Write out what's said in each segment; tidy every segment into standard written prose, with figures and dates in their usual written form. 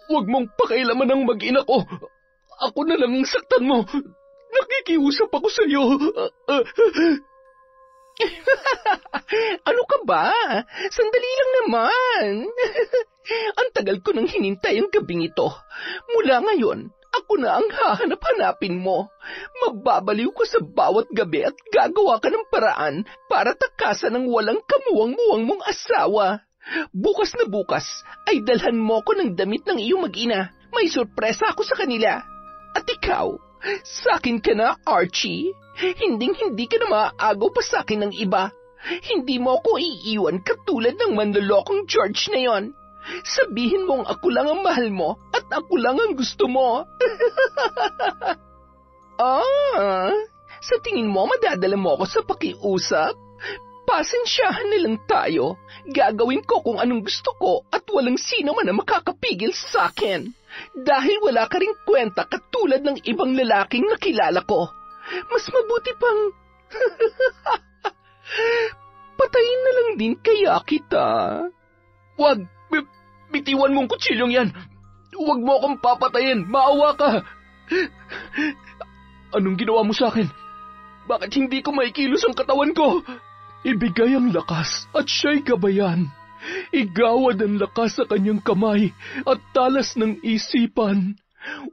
Huwag mong pakailaman ang mag-ina ko. Ako na lang ang saktan mo. Nakikiusap ako sa iyo. Ano ka ba? Sandali lang naman. Ang tagal ko nang hinintay ang gabing ito. Mula ngayon, ako na ang hahanap-hanapin mo. Mababaliw ko sa bawat gabi at gagawa ka ng paraan para takasan ang walang kamuwang-muwang mong asawa. Bukas na bukas ay dalhan mo ko ng damit ng iyong mag-ina. May sorpresa ako sa kanila. At ikaw, sa akin ka na, Archie. Hinding-hindi ka na maaagaw pa sa akin ng iba. Hindi mo ako iiwan katulad ng manlolokong George na yon. Sabihin mong ako lang ang mahal mo at ako lang ang gusto mo. Sa tingin mo madadala mo ako sa pakiusap? Pasensyahan na lang tayo. Gagawin ko kung anong gusto ko at walang sino man na makakapigil sa akin. Dahil wala ka ring kwenta katulad ng ibang lalaking nakilala ko. Mas mabuti pang... Patayin na lang din kaya kita. Wag! Bitiwan mong kutsilyong yan! Huwag mo akong papatayin! Maawa ka! Anong ginawa mo sa akin? Bakit hindi ko maikilos ang katawan ko? Ibigay ang lakas at siya'y gabayan. Igawad ang lakas sa kanyang kamay at talas ng isipan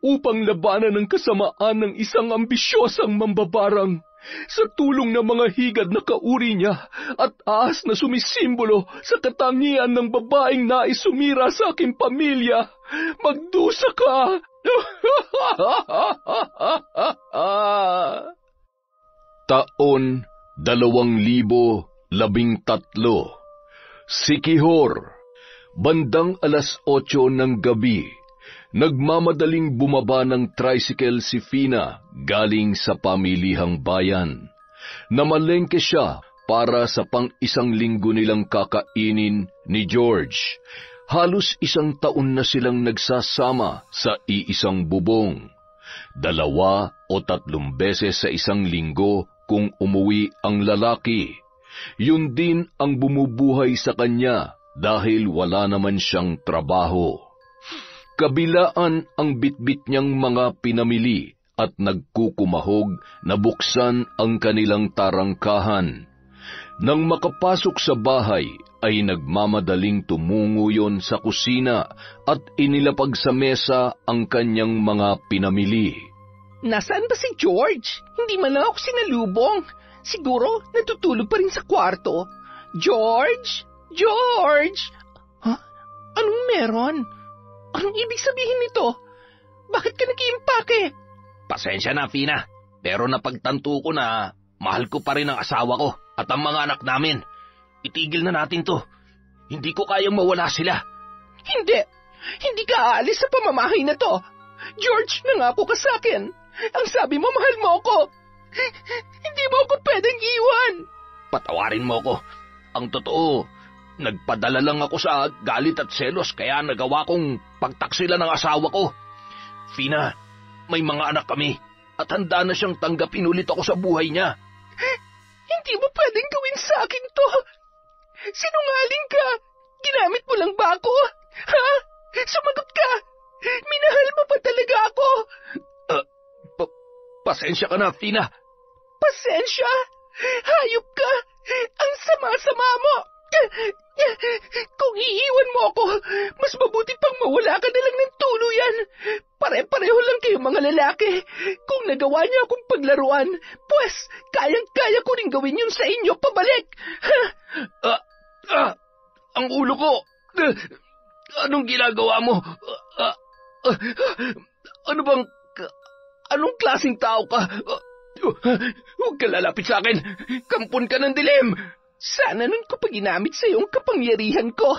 upang labanan ang kasamaan ng isang ambisyosang mambabarang sa tulong ng mga higad na kauri niya at ahas na sumisimbolo sa katangian ng babaeng nais sumira sa aking pamilya. Magdusa ka! Taon 2013. Sikihor. Bandang 8:00 ng gabi, nagmamadaling bumaba ng tricycle si Fina galing sa pamilihang bayan. Namalengke siya para sa pang-isang linggo nilang kakainin ni George. Halos 1 taon na silang nagsasama sa iisang bubong. 2 o 3 beses sa isang linggo kung umuwi ang lalaki. Yun din ang bumubuhay sa kanya dahil wala naman siyang trabaho. Kabilaan ang bitbit niyang mga pinamili at nagkukumahog na buksan ang kanilang tarangkahan. Nang makapasok sa bahay ay nagmamadaling tumungo yon sa kusina at inilapag sa mesa ang kanyang mga pinamili. Nasaan ba si George? Hindi man lang ako sinalubong. Siguro natutulog pa rin sa kwarto. George? George! Ha? Anong meron? Anong ibig sabihin nito? Bakit ka nag-iimpake? Pasensya na, Fina. Pero napagtanto ko na mahal ko pa rin ang asawa ko at ang mga anak namin. Itigil na natin to. Hindi ko kayang mawala sila. Hindi. Hindi ka aalis sa pamamahay na to. George, nangako ka sa akin. Ang sabi mo, mahal mo ako. Hindi mo ako pwedeng iwan. Patawarin mo ako. Ang totoo, nagpadala lang ako sa galit at selos kaya nagawa kong pagtaksila ng asawa ko. Fina, may mga anak kami at handa na siyang tanggapin ulit ako sa buhay niya. Hindi mo pwedeng gawin sa akin to. Sinungaling ka. Ginamit mo lang ba ako? Ha? Sumagot ka. Minahal mo pa talaga ako. Pasensya ka na, Fina. Pasensya? Hayop ka. Ang sama-sama mo. Kung iiwan mo ako, mas mabuti pang mawala ka na lang ng tuluyan. Pare-pareho lang kayong mga lalaki. Kung nagawa niyo akong paglaruan, pues kayang-kaya ko rin gawin yun sa inyo pabalik. Ang ulo ko. Anong ginagawa mo? Anong klaseng tao ka? Huwag ka lalapit sa akin. Kampon ka ng dilim. Sana nun ko pa ginamit sa iyong kapangyarihan ko.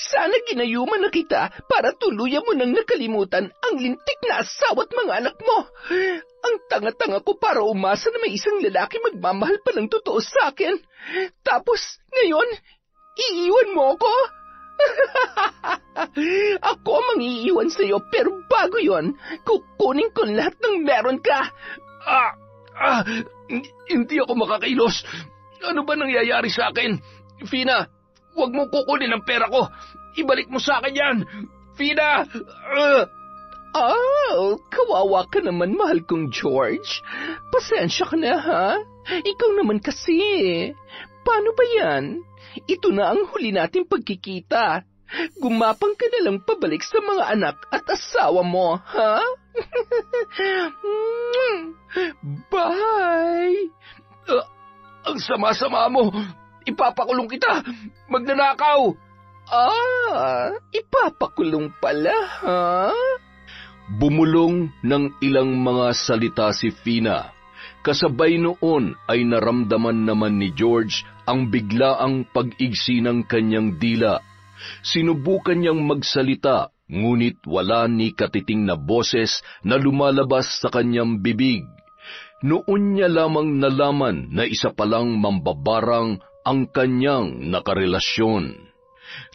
Sana ginayuman na kita para tuluyan mo nang nakalimutan ang lintik na asawa at mga anak mo. Ang tanga-tanga ko para umasa na may isang lalaki magmamahal pa ng totoo sa akin. Tapos, ngayon, iiwan mo ako? Ako mangiiwan sa iyo, pero bago yon, kukunin ko lahat ng meron ka. Hindi ako makakailos. Ano ba nangyayari sa akin? Fina, Huwag mo kukunin ang pera ko! Ibalik mo sa akin yan! Fina! Kawawa ka naman, mahal kong George. Pasensya ka na, ha? Ikaw naman kasi. Paano ba yan? Ito na ang huli nating pagkikita. Gumapang ka na lang pabalik sa mga anak at asawa mo, ha? Bye! Ang sama-sama mo! Ipapakulong kita! Magnanakaw! Ipapakulong pala, ha? Bumulong ng ilang mga salita si Fina. Kasabay noon ay naramdaman naman ni George ang biglaang pag-igsi ng kanyang dila. Sinubukan niyang magsalita, ngunit wala ni katiting na boses na lumalabas sa kanyang bibig. Noon niya lamang nalaman na isa palang mambabarang ang kanyang nakarelasyon.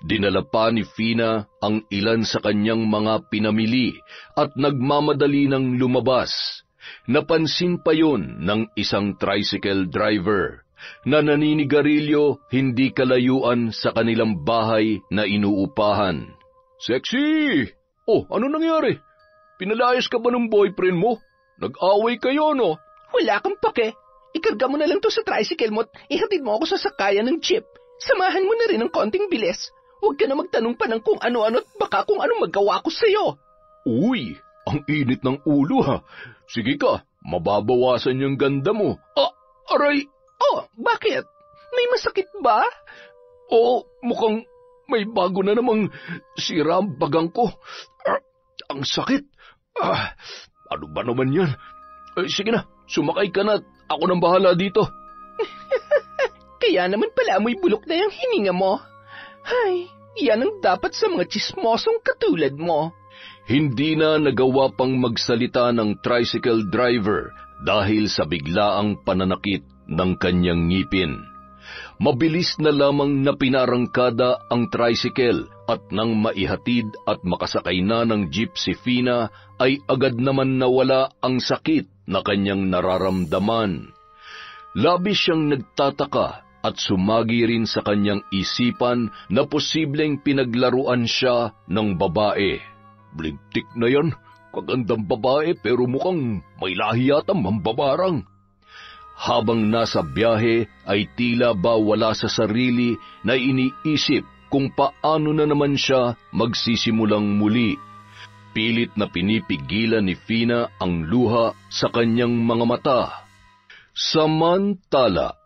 Dinala pa ni Fina ang ilan sa kanyang mga pinamili at nagmamadali ng lumabas. Napansin pa yon ng isang tricycle driver na naninigarilyo hindi kalayuan sa kanilang bahay na inuupahan. Sexy! Oh, ano nangyari? Pinalayas ka ba ng boyfriend mo? Nag-away kayo, no? Wala kang pake. Ikarga mo na lang to sa tricycle mo at ihatid mo ako sa sakayan ng jeep. Samahan mo na rin ng konting bilis. Huwag ka na magtanong pa ng kung ano-ano at baka kung ano magawa ko sa'yo. Uy, ang init ng ulo ha. Sige ka, mababawasan yung ganda mo. Aray! Bakit? May masakit ba? Mukhang may bago na namang sira ang bagang ko. Ang sakit. Ano ba naman yan? Sige na, sumakay ka na at ako nang bahala dito. Kaya naman pala amoy bulok na yung hininga mo. Ay, yan ang dapat sa mga tsismosong katulad mo. Hindi na nagawa pang magsalita ng tricycle driver dahil sa biglaang pananakit ng kanyang ngipin. Mabilis na lamang na pinarangkada ang tricycle at nang maihatid at makasakay na ng jeep si Fina ay agad naman nawala ang sakit na kanyang nararamdaman. Labis siyang nagtataka at sumagi rin sa kanyang isipan na posibleng pinaglaruan siya ng babae. Blintik na yan, kagandang babae pero mukhang may lahi yata mambabarang. Habang nasa biyahe ay tila ba wala sa sarili na iniisip kung paano na naman siya magsisimulang muli. Pilit na pinipigilan ni Fina ang luha sa kanyang mga mata. Samantala,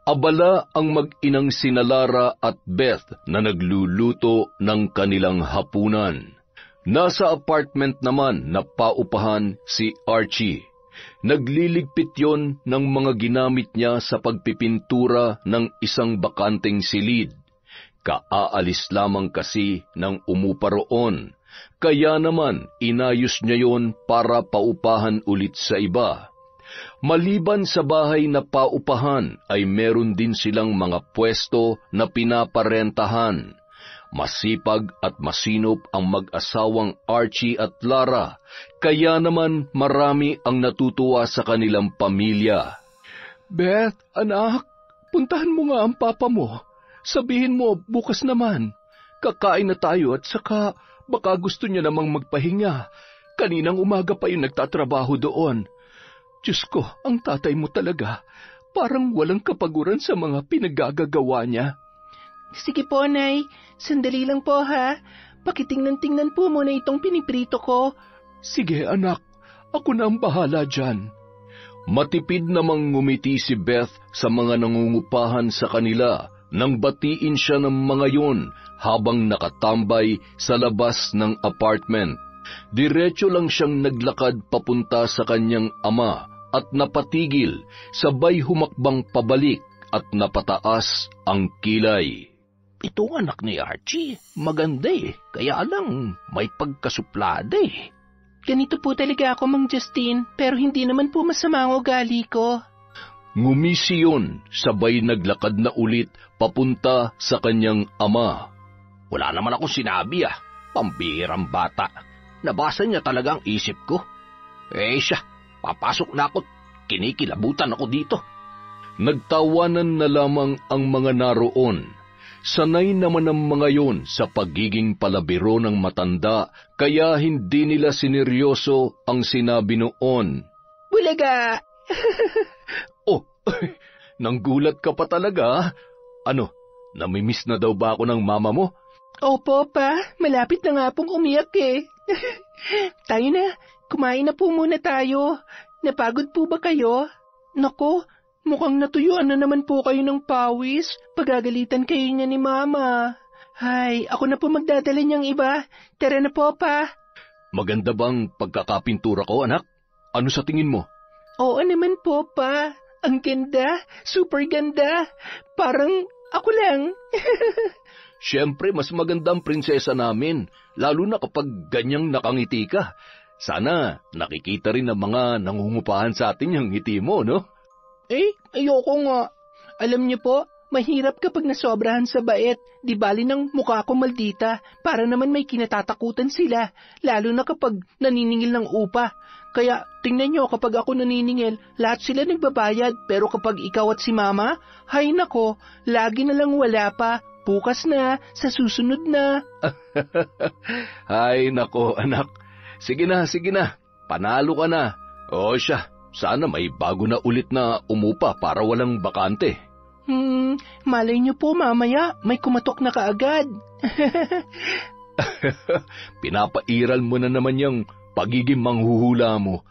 abala ang mag-inang sina Lara at Beth na nagluluto ng kanilang hapunan. Nasa apartment naman na paupahan si Archie. Nagliligpit yon ng mga ginamit niya sa pagpipintura ng isang bakanteng silid. Kaaalis lamang kasi ng umupa roon, kaya naman inayos niya yon para paupahan ulit sa iba. Maliban sa bahay na paupahan ay meron din silang mga pwesto na pinaparentahan. Masipag at masinop ang mag-asawang Archie at Lara, kaya naman marami ang natutuwa sa kanilang pamilya. Beth, anak, puntahan mo nga ang papa mo. Sabihin mo, bukas naman. Kakain na tayo at saka baka gusto niya namang magpahinga. Kaninang umaga pa yung nagtatrabaho doon. Diyos ko, ang tatay mo talaga. Parang walang kapaguran sa mga pinagagagawa niya. Sige po, Nay. Sandali lang po, ha? Pakitingnan-tingnan po muna itong piniprito ko. Sige, anak. Ako na ang bahala dyan. Matipid namang ngumiti si Beth sa mga nangungupahan sa kanila nang batiin siya ng mga yon habang nakatambay sa labas ng apartment. Diretso lang siyang naglakad papunta sa kanyang ama at napatigil, sabay humakbang pabalik at napataas ang kilay. Itong anak ni Archie, maganda kaya lang may pagkasuplada Ganito po talaga ako, Mang Justin, pero hindi naman po masama ang ugali ko. Ngumisi yun, sabay naglakad na ulit papunta sa kanyang ama. Wala naman akong sinabi pambihirang bata. Nabasa niya talaga ang isip ko. Siya, papasok na ako't kinikilabutan ako dito. Nagtawanan na lamang ang mga naroon. Sanay naman ang mga yon sa pagiging palabiro ng matanda, kaya hindi nila sineryoso ang sinabi noon. Bulaga! Oh, nanggulat ka pa talaga? Ano, namimiss na daw ba ako ng mama mo? Opo, pa. Malapit na nga pong umiyak eh. Tayo na, kumain na po muna tayo. Napagod po ba kayo? Nako, mukhang natuyuan na naman po kayo ng pawis. Pagagalitan kayo niya ni Mama. Hay, ako na po magdadala niyang iba. Tara na po, pa. Maganda bang pagkakapintura ko, anak? Ano sa tingin mo? Oo naman po, pa. Ang ganda, super ganda. Parang ako lang. Siyempre, mas maganda ang prinsesa namin, lalo na kapag ganyang nakangiti ka. Sana nakikita rin ng mga nangungupahan sa atin yung ngiti mo, no? Ayoko nga. Alam niyo po, mahirap kapag nasobrahan sa bait. Di bali ng mukha ko maldita, para naman may kinatatakutan sila, lalo na kapag naniningil ng upa. Kaya tingnan niyo, kapag ako naniningil, lahat sila nagbabayad, pero kapag ikaw at si Mama, hay nako, lagi na lang wala pa. Bukas na, sa susunod na. Ay, nako, anak. Sige na, panalo ka na. O siya, sana may bago na ulit na umupa para walang bakante. Malay niyo po mamaya, may kumatok na kaagad. Pinapairal mo na naman yung pagiging manghuhula mo.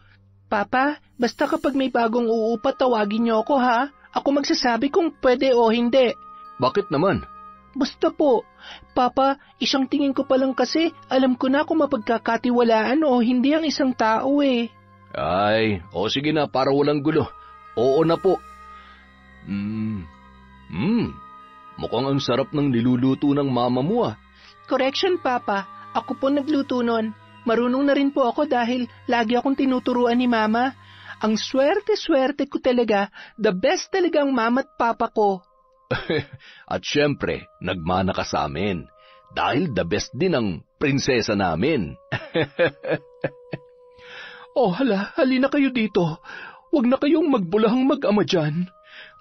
Papa, basta kapag may bagong uupa, tawagin niyo ako ha. Ako magsasabi kung pwede o hindi. Bakit naman? Basta po. Papa, isang tingin ko pa lang kasi, alam ko na kung mapagkakatiwalaan o hindi ang isang tao eh. Ay, sige na, para walang gulo. Oo na po. Mukhang ang sarap ng niluluto ng mama mo ah. Correction, Papa. Ako po nagluto nun. Marunong na rin po ako dahil lagi akong tinuturuan ni Mama. Ang swerte-swerte ko talaga. The best talagang mama at papa ko. At syempre, nagmana ka sa amin. Dahil the best din ang prinsesa namin. Halina kayo dito. Huwag na kayong magbulahang mag-ama dyan.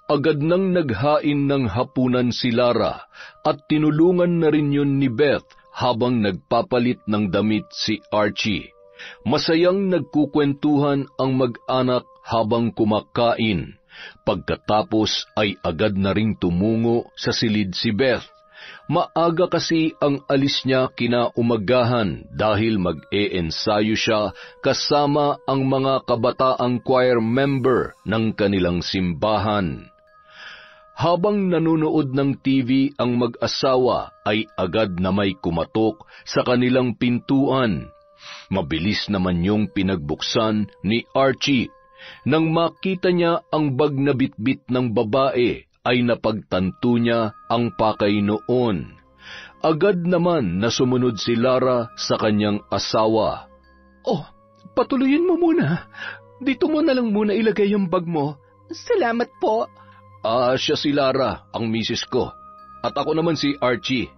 Agad nang naghain ng hapunan si Lara at tinulungan na rin yun ni Beth habang nagpapalit ng damit si Archie. Masayang nagkukwentuhan ang mag-anak habang kumakain. Pagkatapos ay agad na ring tumungo sa silid si Beth. Maaga kasi ang alis niya kinaumagahan dahil mag-e-ensayo siya kasama ang mga kabataang choir member ng kanilang simbahan. Habang nanonood ng TV ang mag-asawa ay agad na may kumatok sa kanilang pintuan. Mabilis naman yung pinagbuksan ni Archie. Nang makita niya ang bag na bitbit ng babae, ay napagtanto niya ang pakay noon. Agad naman na sumunod si Lara sa kanyang asawa. Patuloyin mo muna. Dito mo na lang muna ilagay yung bag mo. Salamat po. Siya si Lara, ang misis ko. At ako naman si Archie.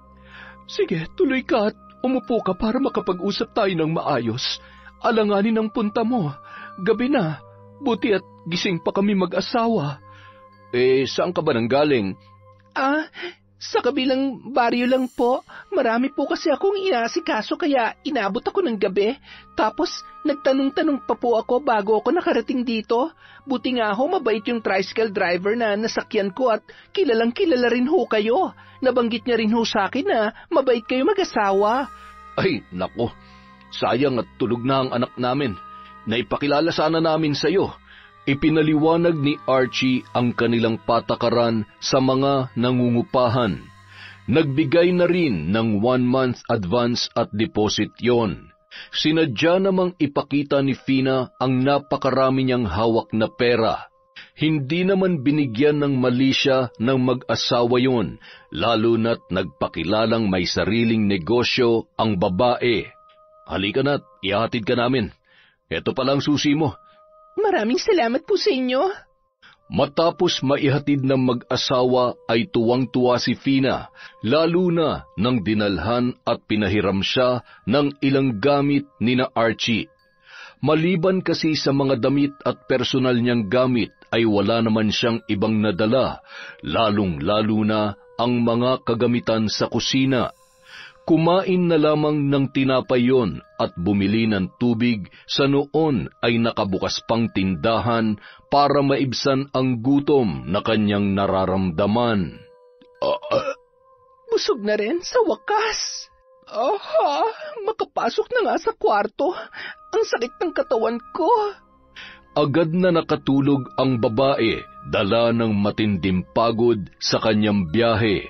Sige, tuloy ka at umupo ka para makapag-usap tayo ng maayos. Alanganin ang punta mo. Gabi na. Buti at gising pa kami mag-asawa. Saan ka ba nanggaling? Sa kabilang baryo lang po. Marami po kasi akong inasikaso kaya inabot ako ng gabi. Tapos nagtanong-tanong pa po ako bago ako nakarating dito. Buti nga ho, mabait yung tricycle driver na nasakyan ko at kilalang kilala rin ho kayo. Nabanggit niya rin ho sa akin na mabait kayo mag-asawa. Ay, nako. Sayang at tulog na ang anak namin. Naipakilala sana namin sa iyo. Ipinaliwanag ni Archie ang kanilang patakaran sa mga nangungupahan. Nagbigay na rin ng 1 month advance at deposit yon. Sinadya namang ipakita ni Fina ang napakarami niyang hawak na pera. Hindi naman binigyan ng mali siya ng mag-asawa yon, lalo na't nagpakilalang may sariling negosyo ang babae. Halika na't ihatid ka namin. Ito palang susi mo. Maraming salamat po sa inyo. Matapos maihatid ng mag-asawa ay tuwang-tuwa si Fina, lalo na nang dinalhan at pinahiram siya ng ilang gamit ni na Archie. Maliban kasi sa mga damit at personal niyang gamit ay wala naman siyang ibang nadala, lalong-lalo na ang mga kagamitan sa kusina. Kumain na lamang ng tinapay yon at bumili ng tubig sa noon ay nakabukas pang tindahan para maibsan ang gutom na kanyang nararamdaman. Busog na rin sa wakas. Makapasok na nga sa kwarto. Ang sakit ng katawan ko. Agad na nakatulog ang babae, dala ng matinding pagod sa kanyang biyahe.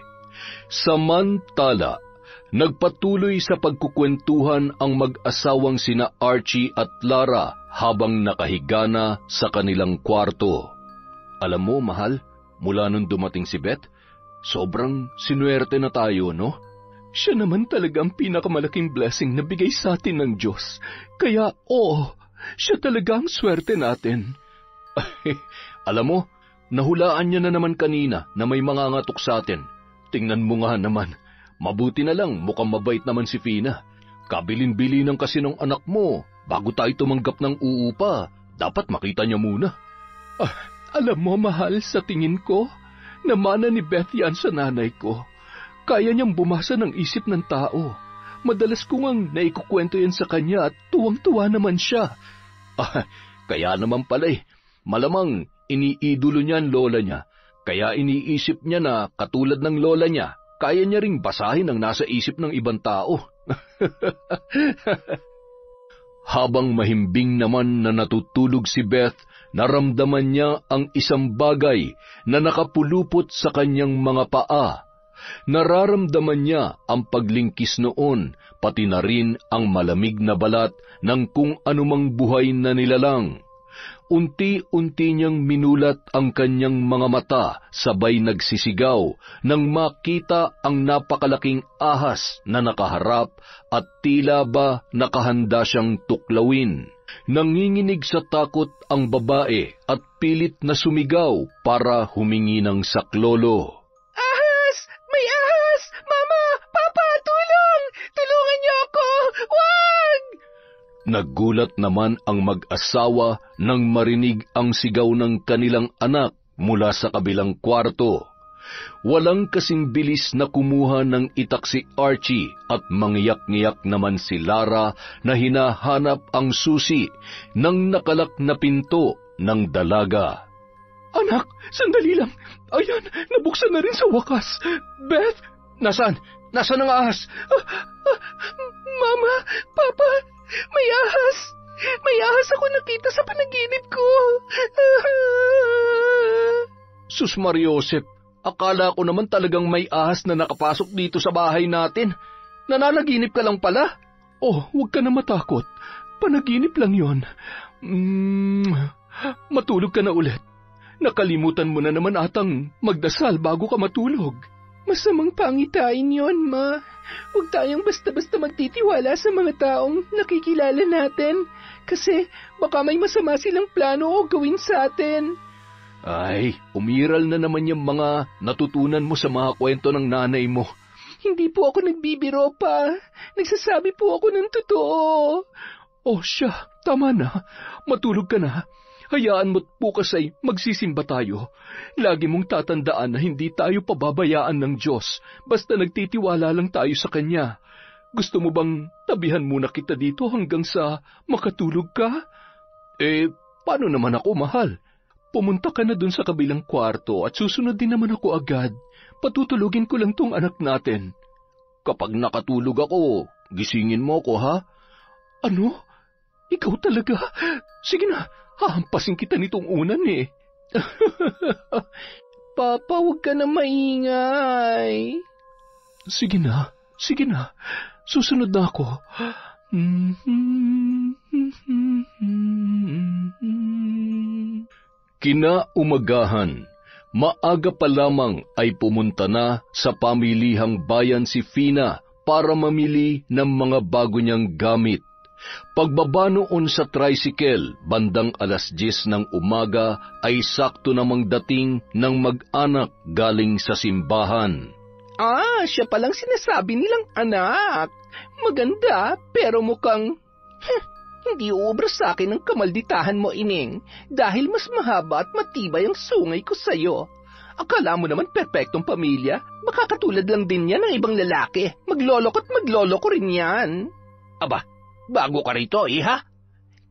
Samantala, nagpatuloy sa pagkukwentuhan ang mag-asawang sina Archie at Lara habang nakahiga na sa kanilang kwarto. Alam mo, mahal, mula nung dumating si Beth, sobrang sinuwerte na tayo, no? Siya naman talaga ang pinakamalaking blessing na bigay sa atin ng Diyos. Kaya, siya talaga ang swerte natin. Alam mo, nahulaan niya na naman kanina na may mga ngatok sa atin. Tingnan mo nga naman, mabuti na lang mukhang mabait naman si Fina. Kabilin-bilinan kasi ng anak mo, bago tayo tumanggap ng uupa, dapat makita niya muna. Alam mo, mahal, sa tingin ko, namana ni Beth yan sa nanay ko. Kaya niyang bumasa ng isip ng tao. Madalas ko ngang naikukwento yan sa kanya at tuwang-tuwa naman siya. Kaya naman pala malamang iniidolo niya ang lola niya. Kaya iniisip niya na katulad ng lola niya, kaya niya ring basahin ang nasa isip ng ibang tao. Habang mahimbing naman na natutulog si Beth, naramdaman niya ang isang bagay na nakapulupot sa kanyang mga paa. Nararamdaman niya ang paglingkis noon, pati na rin ang malamig na balat ng kung anumang buhay na nilalang. Unti-unti niyang minulat ang kanyang mga mata, sabay nagsisigaw nang makita ang napakalaking ahas na nakaharap at tila ba nakahanda siyang tuklawin. Nanginginig sa takot ang babae at pilit na sumigaw para humingi ng saklolo. Ahas! May ahas! Mama! Papa! Tulong! Tulungan niyo ako! Wag! Nagulat naman ang mag-asawa nang marinig ang sigaw ng kanilang anak mula sa kabilang kwarto. Walang kasing bilis na kumuha ng itak si Archie at mangyak-ngyak naman si Lara na hinahanap ang susi ng nakalak na pinto ng dalaga. Anak, sandali lang. Ayan, nabuksan na rin sa wakas. Beth! Nasaan? Nasaan ang ahas? Mama, Papa, may ahas. May ahas ako nakita sa panaginip ko. Sus Mariosep, akala ko naman talagang may ahas na nakapasok dito sa bahay natin. Nananaginip ka lang pala. Huwag ka na matakot. Panaginip lang yon. Matulog ka na ulit. Nakalimutan mo na naman atang magdasal bago ka matulog. Masamang pangitain yon, Ma. Huwag tayong basta-basta magtitiwala sa mga taong nakikilala natin. Kasi baka may masama silang plano o gawin sa atin. Ay, umiral na naman yung mga natutunan mo sa mga kwento ng nanay mo. Hindi po ako nagbibiro pa. Nagsasabi po ako ng totoo. Siya, tama na. Matulog ka na. Hayaan mo't bukas ay magsisimba tayo. Lagi mong tatandaan na hindi tayo pababayaan ng Diyos basta nagtitiwala lang tayo sa Kanya. Gusto mo bang tabihan muna kita dito hanggang sa makatulog ka? Paano naman ako, mahal? Pumunta ka na dun sa kabilang kwarto at susunod din naman ako agad. Patutulugin ko lang tong anak natin. Kapag nakatulog ako, gisingin mo ko, ha? Ano? Ikaw talaga? Sige na. Hahampasin kita nitong unan Papa, huwag ka na maingay. Sige na. Susunod na ako. Kinaumagahan, maaga pa lamang ay pumunta na sa pamilihang bayan si Fina para mamili ng mga bago niyang gamit. Pagbaba noon sa tricycle, bandang 10:00 ng umaga ay sakto namang dating ng mag-anak galing sa simbahan. Siya palang sinasabi nilang anak. Maganda, pero mukhang hindi uubra sa akin ang kamalditahan mo, Ining, dahil mas mahaba at matibay ang sungay ko sa'yo. Akala mo naman perpektong pamilya? Baka katulad lang din yan ng ibang lalaki. Magloloko at magloloko rin yan. Aba, bago ka rito, iha?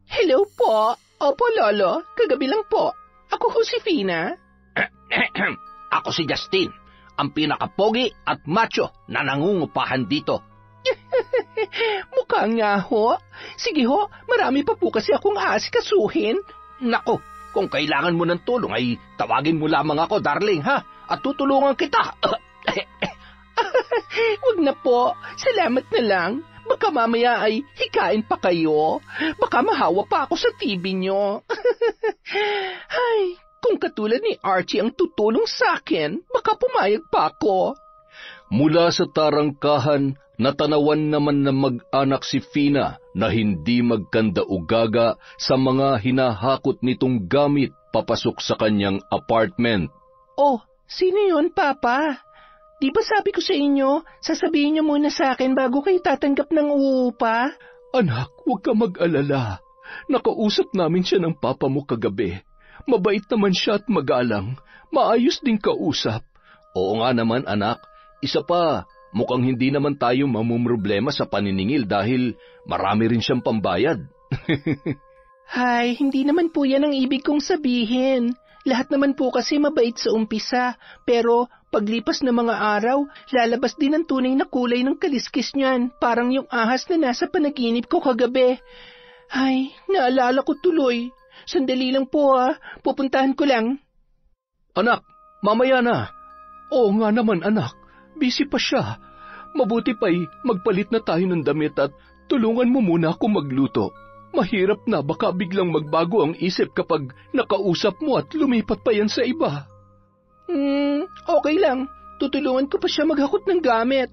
Hello po. Opo, Lolo. Kagabi lang po. Ako ho si Fina. Ako si Justin, ang pinakapogi at macho na nangungupahan dito. Mukha nga ho. Sige ho, marami pa po kasi akong aasikasuhin. Nako, kung kailangan mo ng tulong ay tawagin mo lamang ako, darling, ha? At tutulungan kita. Wag na po. Salamat na lang. Baka mamaya ay hikain pa kayo. Baka mahawa pa ako sa TV nyo. Ay, kung katulad ni Archie ang tutulong sa akin, baka pumayag pa ako. Mula sa tarangkahan, natanawan naman ng mag-anak si Fina na hindi magkanda-ugaga sa mga hinahakot nitong gamit papasok sa kanyang apartment. Oh, sino yun, Papa? Di ba sabi ko sa inyo, sasabihin niyo muna sa akin bago kayo tatanggap ng uupa? Anak, huwag ka mag-alala. Nakausap namin siya ng papa mo kagabi. Mabait naman siya at magalang. Maayos din kausap. Oo nga naman, anak. Isa pa, mukhang hindi naman tayo mamumroblema sa paniningil dahil marami rin siyang pambayad. Hay, hindi naman po yan ang ibig kong sabihin. Lahat naman po kasi mabait sa umpisa, pero paglipas ng mga araw, lalabas din ang tunay na kulay ng kaliskis niyan, parang yung ahas na nasa panaginip ko kagabi. Ay, naalala ko tuloy. Sandali lang po pupuntahan ko lang. Anak, mamaya na. Oo nga naman anak, busy pa siya. Mabuti pa'y magpalit na tayo ng damit at tulungan mo muna ako magluto. Mahirap na baka biglang magbago ang isip kapag nakausap mo at lumipat pa yan sa iba. Okay lang. Tutulungan ko pa siya maghakot ng gamit.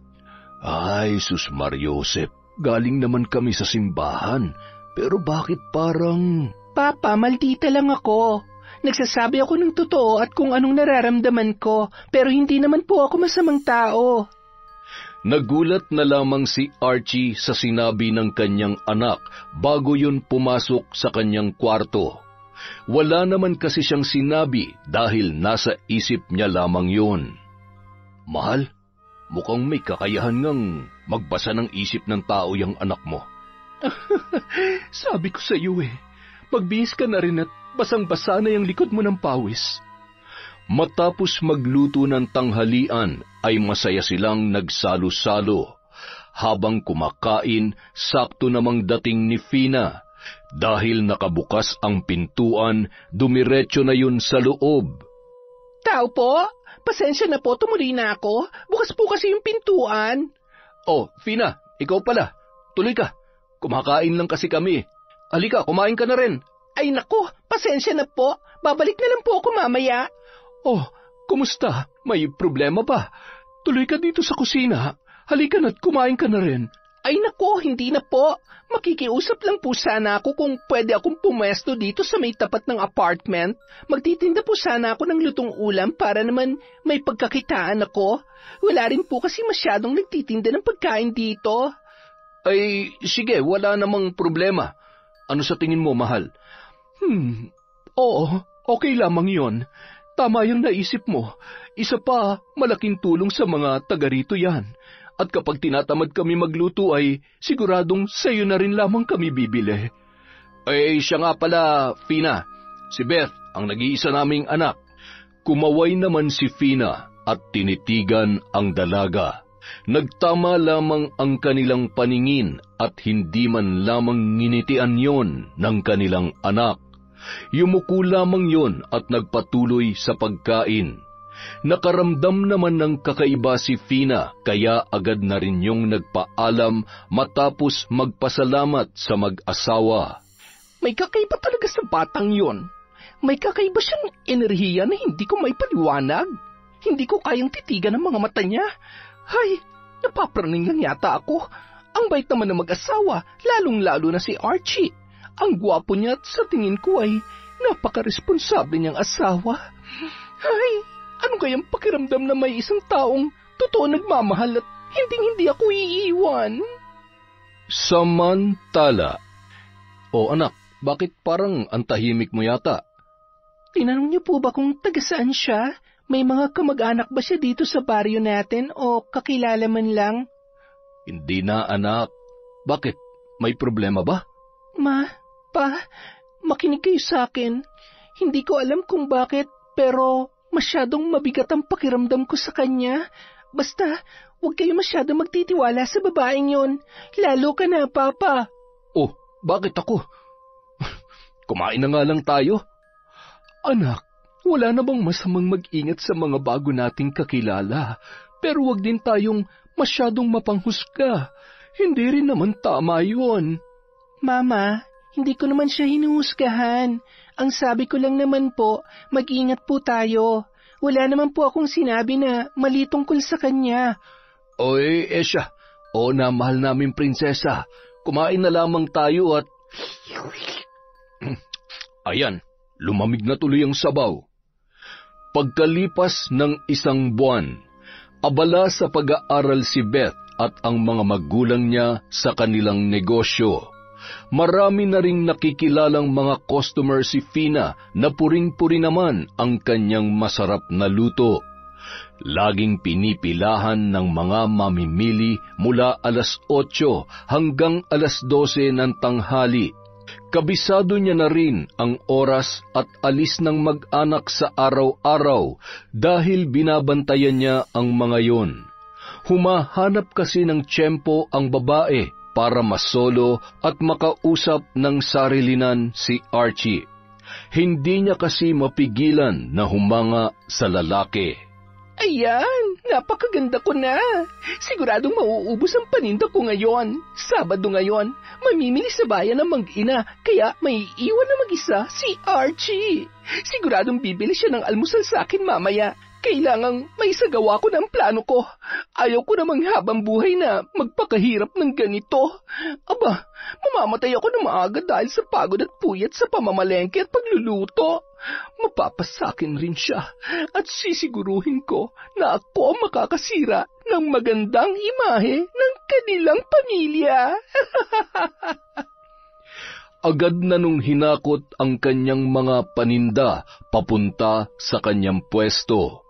Ay, Sus Mariosep, galing naman kami sa simbahan. Pero bakit parang... Papa, maldita lang ako. Nagsasabi ako ng totoo at kung anong nararamdaman ko, pero hindi naman po ako masamang tao. Nagulat na lamang si Archie sa sinabi ng kanyang anak bago yun pumasok sa kanyang kwarto. Wala naman kasi siyang sinabi dahil nasa isip niya lamang yun. Mahal, mukhang may kakayahan ngang magbasa ng isip ng tao yung anak mo. Sabi ko sa iyo magbihis ka na rin at basang-basa na yung likod mo ng pawis. Matapos magluto ng tanghalian ay masaya silang nagsalo-salo. Habang kumakain, sakto namang dating ni Fina. Dahil nakabukas ang pintuan, dumiretso na yun sa loob. Tao po, pasensya na po, tumuloy na ako. Bukas po kasi yung pintuan. Oh, Fina, ikaw pala. Tuloy ka. Kumakain lang kasi kami. Halika, kumain ka na rin. Ay nako, pasensya na po. Babalik na lang po ako mamaya. Oh, kumusta? May problema ba? Tuloy ka dito sa kusina. Halika na't kumain ka na rin. Ay nako, hindi na po. Makikiusap lang po sana ako kung pwede akong pumesto dito sa may tapat ng apartment. Magtitinda po sana ako ng lutong ulam para naman may pagkakitaan ako. Wala rin po kasi masyadong nagtitinda ng pagkain dito. Ay, sige, wala namang problema. Ano sa tingin mo, mahal? Oo, okay lamang yon. Tama yung naisip mo. Isa pa, malaking tulong sa mga taga rito yan. At kapag tinatamad kami magluto ay siguradong sa'yo na rin lamang kami bibili. Ay, siya nga pala, Fina. Si Beth, ang nag-iisa naming anak. Kumaway naman si Fina at tinitigan ang dalaga. Nagtama lamang ang kanilang paningin at hindi man lamang nginitian yon ng kanilang anak. Yumuko lamang yon at nagpatuloy sa pagkain. Nakaramdam naman ng kakaiba si Fina kaya agad na rin yung nagpaalam matapos magpasalamat sa mag-asawa. May kakaiba talaga sa batang yon. May kakaiba siyang enerhiya na hindi ko may paliwanag. Hindi ko kayang titigan ang mga mata niya. Hay, napapraning lang yata ako. Ang bait naman ng mag-asawa, lalong-lalo na si Archie. Ang gwapo niya at sa tingin ko ay napaka-responsable niyang asawa. Ay, ano kayang pakiramdam na may isang taong totoo nagmamahal at hindi ako iiwan? Samantala. O anak, bakit parang ang tahimik mo yata? Tinanong niyo po ba kung taga saan siya? May mga kamag-anak ba siya dito sa baryo natin o kakilala man lang? Hindi na, anak. Bakit? May problema ba? Ma, pa, makinig kayo sa akin. Hindi ko alam kung bakit, pero masyadong mabigat ang pakiramdam ko sa kanya. Basta, huwag kayo masyadong magtitiwala sa babaeng yon. Lalo ka na, Papa. Oh, bakit ako? Kumain na nga lang tayo. Anak, wala na bang masamang mag-ingat sa mga bago nating kakilala? Pero wag din tayong masyadong mapanghusga. Hindi rin naman tama yun. Mama, hindi ko naman siya hinuhusgahan. Ang sabi ko lang naman po, mag-ingat po tayo. Wala naman po akong sinabi na mali tungkol sa kanya. Oy, Esya. O na, mahal namin prinsesa. Kumain na lamang tayo at... Ayan, lumamig na tuloy ang sabaw. Pagkalipas ng 1 buwan, abala sa pag-aaral si Beth at ang mga magulang niya sa kanilang negosyo. Marami na ring nakikilalang mga customer si Fina na puring-puri naman ang kanyang masarap na luto. Laging pinipilahan ng mga mamimili mula 8:00 hanggang 12:00 ng tanghali. Kabisado niya na rin ang oras at alis ng mag-anak sa araw-araw dahil binabantayan niya ang mga yon. Humahanap kasi ng tiyempo ang babae para masolo at makausap ng sarilinan si Archie. Hindi niya kasi mapigilan na humanga sa lalaki. Ayan, napakaganda ko na. Siguradong mauubos ang paninda ko ngayon. Sabado ngayon, mamimili sa bayan ng mag-ina, kaya may iwan na mag-isa si Archie. Siguradong bibili siya ng almusal sa akin mamaya. Kailangang may sagawa ko ng plano ko. Ayaw ko namang habang buhay na magpakahirap ng ganito. Aba, mamamatay ako na maaga dahil sa pagod at puyat sa pamamalengke at pagluluto. Mapapasakin rin siya at sisiguruhin ko na ako ang makakasira ng magandang imahe ng kanilang pamilya. Agad na nung hinakot ang kanyang mga paninda papunta sa kanyang pwesto.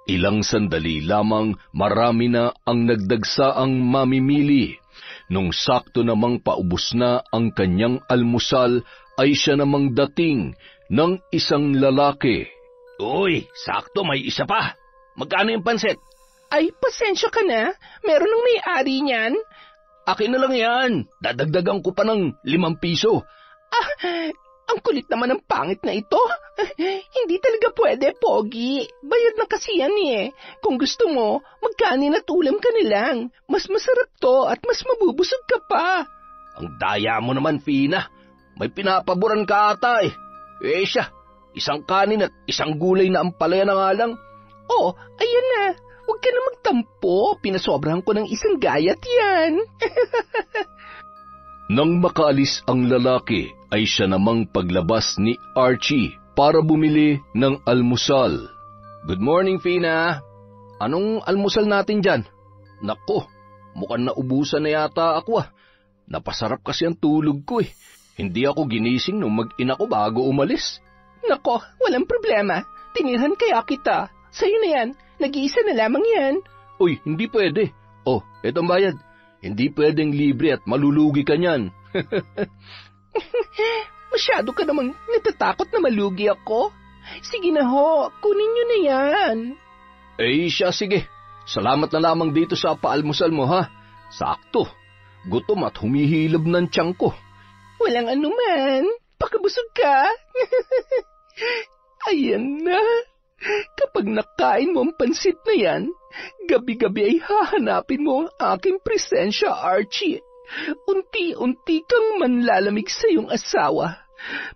Ilang sandali lamang marami na ang nagdagsaang mamimili. Nung sakto namang paubos na ang kanyang almusal ay siya namang dating ng isang lalaki. Uy, sakto, may isa pa. Magkano yung pansit? Ay, pasensya ka na. Meron ng may-ari niyan. Akin na lang yan. Dadagdagan ko pa ng 5 piso. Ang kulit naman ng pangit na ito. Hindi talaga pwede, Pogi. Bayad na kasi yan eh. Kung gusto mo, magkanin at ulam ka na lang. Mas masarap to at mas mabubusog ka pa. Ang daya mo naman, Fina. May pinapaboran ka ata eh. Eh siya, isang kanin at isang gulay na ampalaya na nga lang. Oh, ayan na. Huwag ka na magtampo. Pinasobrahan ko ng isang gayat yan. Nang makaalis ang lalaki, ay siya namang paglabas ni Archie para bumili ng almusal. Good morning, Fina. Anong almusal natin dyan? Nako, mukhang naubusan na yata ako ah. Napasarap kasi ang tulog ko eh. Hindi ako ginising nung mag-ina ko bago umalis. Nako, walang problema. Tinirhan kaya kita. Sa'yo na yan. Nag-iisa na lamang yan. Uy, hindi pwede. Oh, etong bayad. Hindi pwedeng libre at malulugi ka niyan. Masyado ka namang natatakot na malugi ako. Sige na ho, kunin nyo na yan. Eh siya, sige. Salamat na lamang dito sa paalmusal mo ha. Sakto. Gutom at humihilab ng tiyan ko. Walang anuman. Pakabusog ka. Ayan na. Kapag nakain mo ang pansit na yan, gabi-gabi ay hahanapin mo ang aking presensya, Archie. Unti-unti kang manlalamig sa iyong asawa.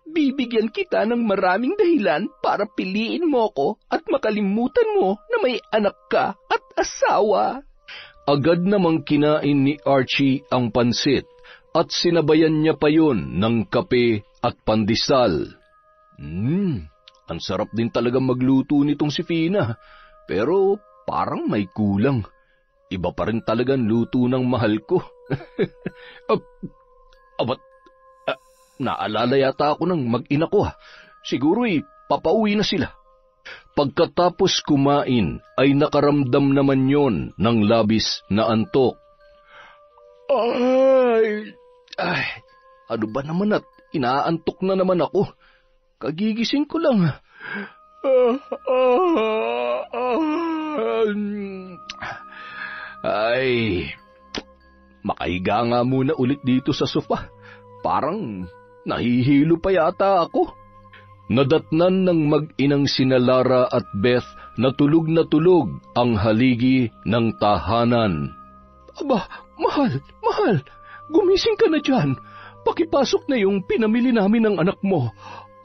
Bibigyan kita ng maraming dahilan para piliin mo ko at makalimutan mo na may anak ka at asawa. Agad namang kinain ni Archie ang pansit at sinabayan niya pa yun ng kape at pandesal. Ang sarap din talaga magluto nitong si Fina, pero parang may kulang. Iba pa rin talagang luto ng mahal ko. Naalala yata ako ng mag-ina ko ha. Siguro'y papauwi na sila. Pagkatapos kumain ay nakaramdam naman yon ng labis na antok. Ay, ano ba naman at inaantok na naman ako? Kagigising ko lang. Ay, makahiga nga muna ulit dito sa sofa. Parang nahihilo pa yata ako. Nadatnan ng mag-inang sina Lara at Beth na tulog ang haligi ng tahanan. Aba, mahal, gumising ka na dyan. Pakipasok na yung pinamili namin ng anak mo.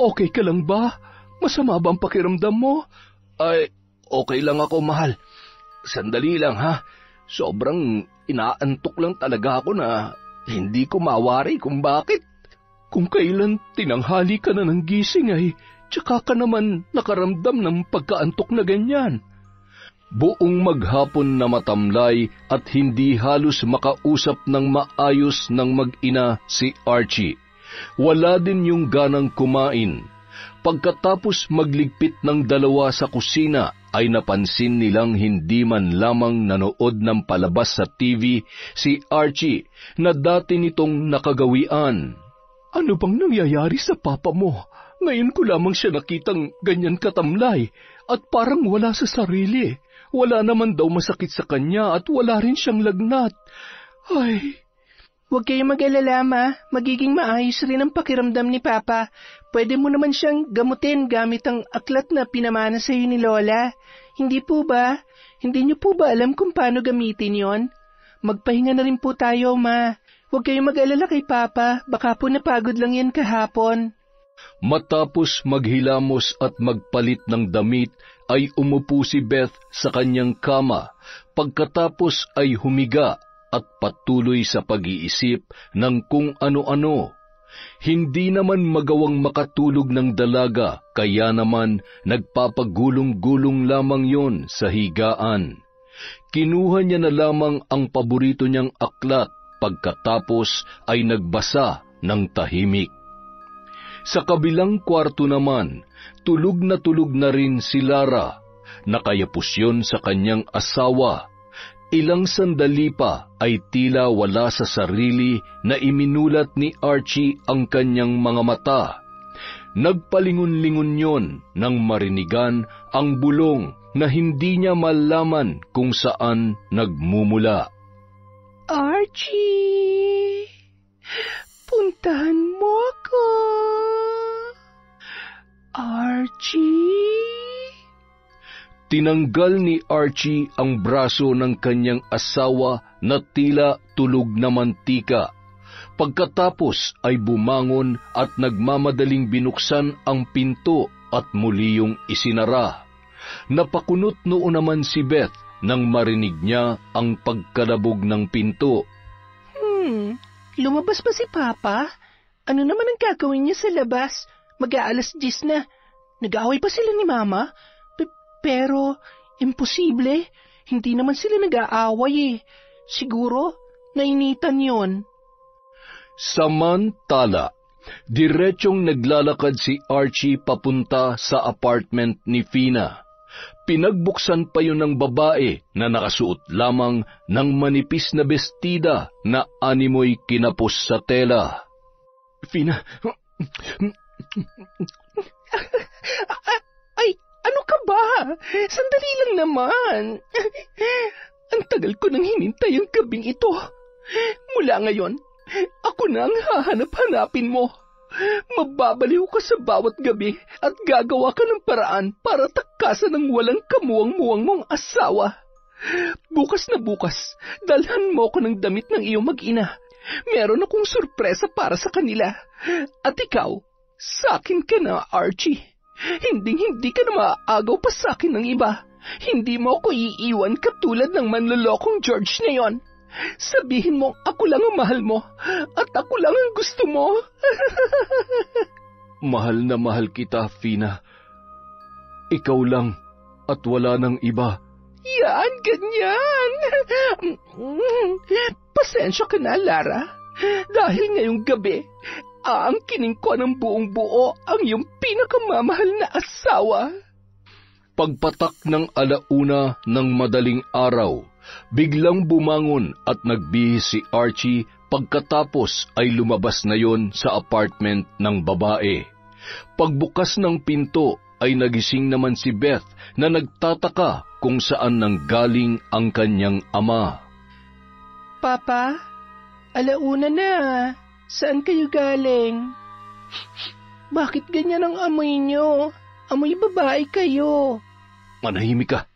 Okay ka lang ba? Masama ba ang pakiramdam mo? Ay, okay lang ako, mahal. Sandali lang ha. Sobrang inaantok lang talaga ako na hindi ko mawari kung bakit. Kung kailan tinanghali ka na ng gising ay tsaka ka naman nakaramdam ng pagkaantok na ganyan. Buong maghapon na matamlay at hindi halos makausap ng maayos ng mag-ina si Archie. Wala din yung ganang kumain. Pagkatapos magligpit ng dalawa sa kusina ay napansin nilang hindi man lamang nanood ng palabas sa TV si Archie na dati nitong nakagawian. Ano bang nangyayari sa papa mo? Ngayon ko lamang siya nakitang ganyan katamlay at parang wala sa sarili. Wala naman daw masakit sa kanya at wala rin siyang lagnat. Ay... Huwag kayong mag-alala, Ma. Magiging maayos rin ang pakiramdam ni Papa. Pwede mo naman siyang gamutin gamit ang aklat na pinamana sa iyo ni Lola. Hindi po ba? Hindi niyo po ba alam kung paano gamitin yon? Magpahinga na rin po tayo, Ma. Huwag kayong mag-alala kay Papa. Baka po napagod lang yan kahapon. Matapos maghilamos at magpalit ng damit, ay umupo si Beth sa kanyang kama. Pagkatapos ay humiga at patuloy sa pag-iisip ng kung ano-ano. Hindi naman magawang makatulog ng dalaga, kaya naman nagpapagulong-gulong lamang yon sa higaan. Kinuha niya na lamang ang paborito niyang aklat, pagkatapos ay nagbasa ng tahimik. Sa kabilang kwarto naman, tulog na rin si Lara. Nakayapos yun sa kanyang asawa. Ilang sandali pa ay tila wala sa sarili na iminulat ni Archie ang kanyang mga mata. Nagpalingon-lingon yon nang marinigan ang bulong na hindi niya malaman kung saan nagmumula. Archie, puntahan mo ako. Archie? Tinanggal ni Archie ang braso ng kanyang asawa na tila tulog na mantika. Pagkatapos ay bumangon at nagmamadaling binuksan ang pinto at muli yung isinara. Napakunot noon naman si Beth nang marinig niya ang pagkalabog ng pinto. Lumabas ba si Papa? Ano naman ang gagawin niya sa labas? Mag-aalas 10 na. Nag-aaway pa sila ni Mama? Pero, imposible. Hindi naman sila nag-aaway eh. Siguro, nainitan yon. Samantala, diretsong naglalakad si Archie papunta sa apartment ni Fina. Pinagbuksan pa yun ng babae na nakasuot lamang ng manipis na bestida na animoy kinapos sa tela. Fina... Ay, ano ka ba? Sandali lang naman. Ang tagal ko nang hinintay ang gabing ito. Mula ngayon, ako na ang hahanap-hanapin mo. Mababaliw ka sa bawat gabi at gagawa ka ng paraan para takasan ng walang kamuwang-muwang mong asawa. Bukas na bukas, dalhan mo ko ng damit ng iyong mag-ina. Meron akong sorpresa para sa kanila. At ikaw, sakin ka na, Archie. Hindi ka na maaagaw pa sa akin ng iba. Hindi mo ako iiwan katulad ng manlolokong George na yon. Sabihin mo ako lang ang mahal mo at ako lang ang gusto mo. Mahal na mahal kita, Fina. Ikaw lang at wala nang iba. Yan, ganyan. Pasensya ka na, Lara. Dahil ngayong gabi, aangkinin ko ng buong buo ang iyong pinakamamahal na asawa. Pagpatak ng 1:00 ng madaling araw, biglang bumangon at nagbihis si Archie pagkatapos ay lumabas na yon sa apartment ng babae. Pagbukas ng pinto ay nagising naman si Beth na nagtataka kung saan nanggaling ang kanyang ama. Papa, 1:00 na. Saan kayo galing? Bakit ganyan ang amoy nyo? Amoy babae kayo. Manahimik ka.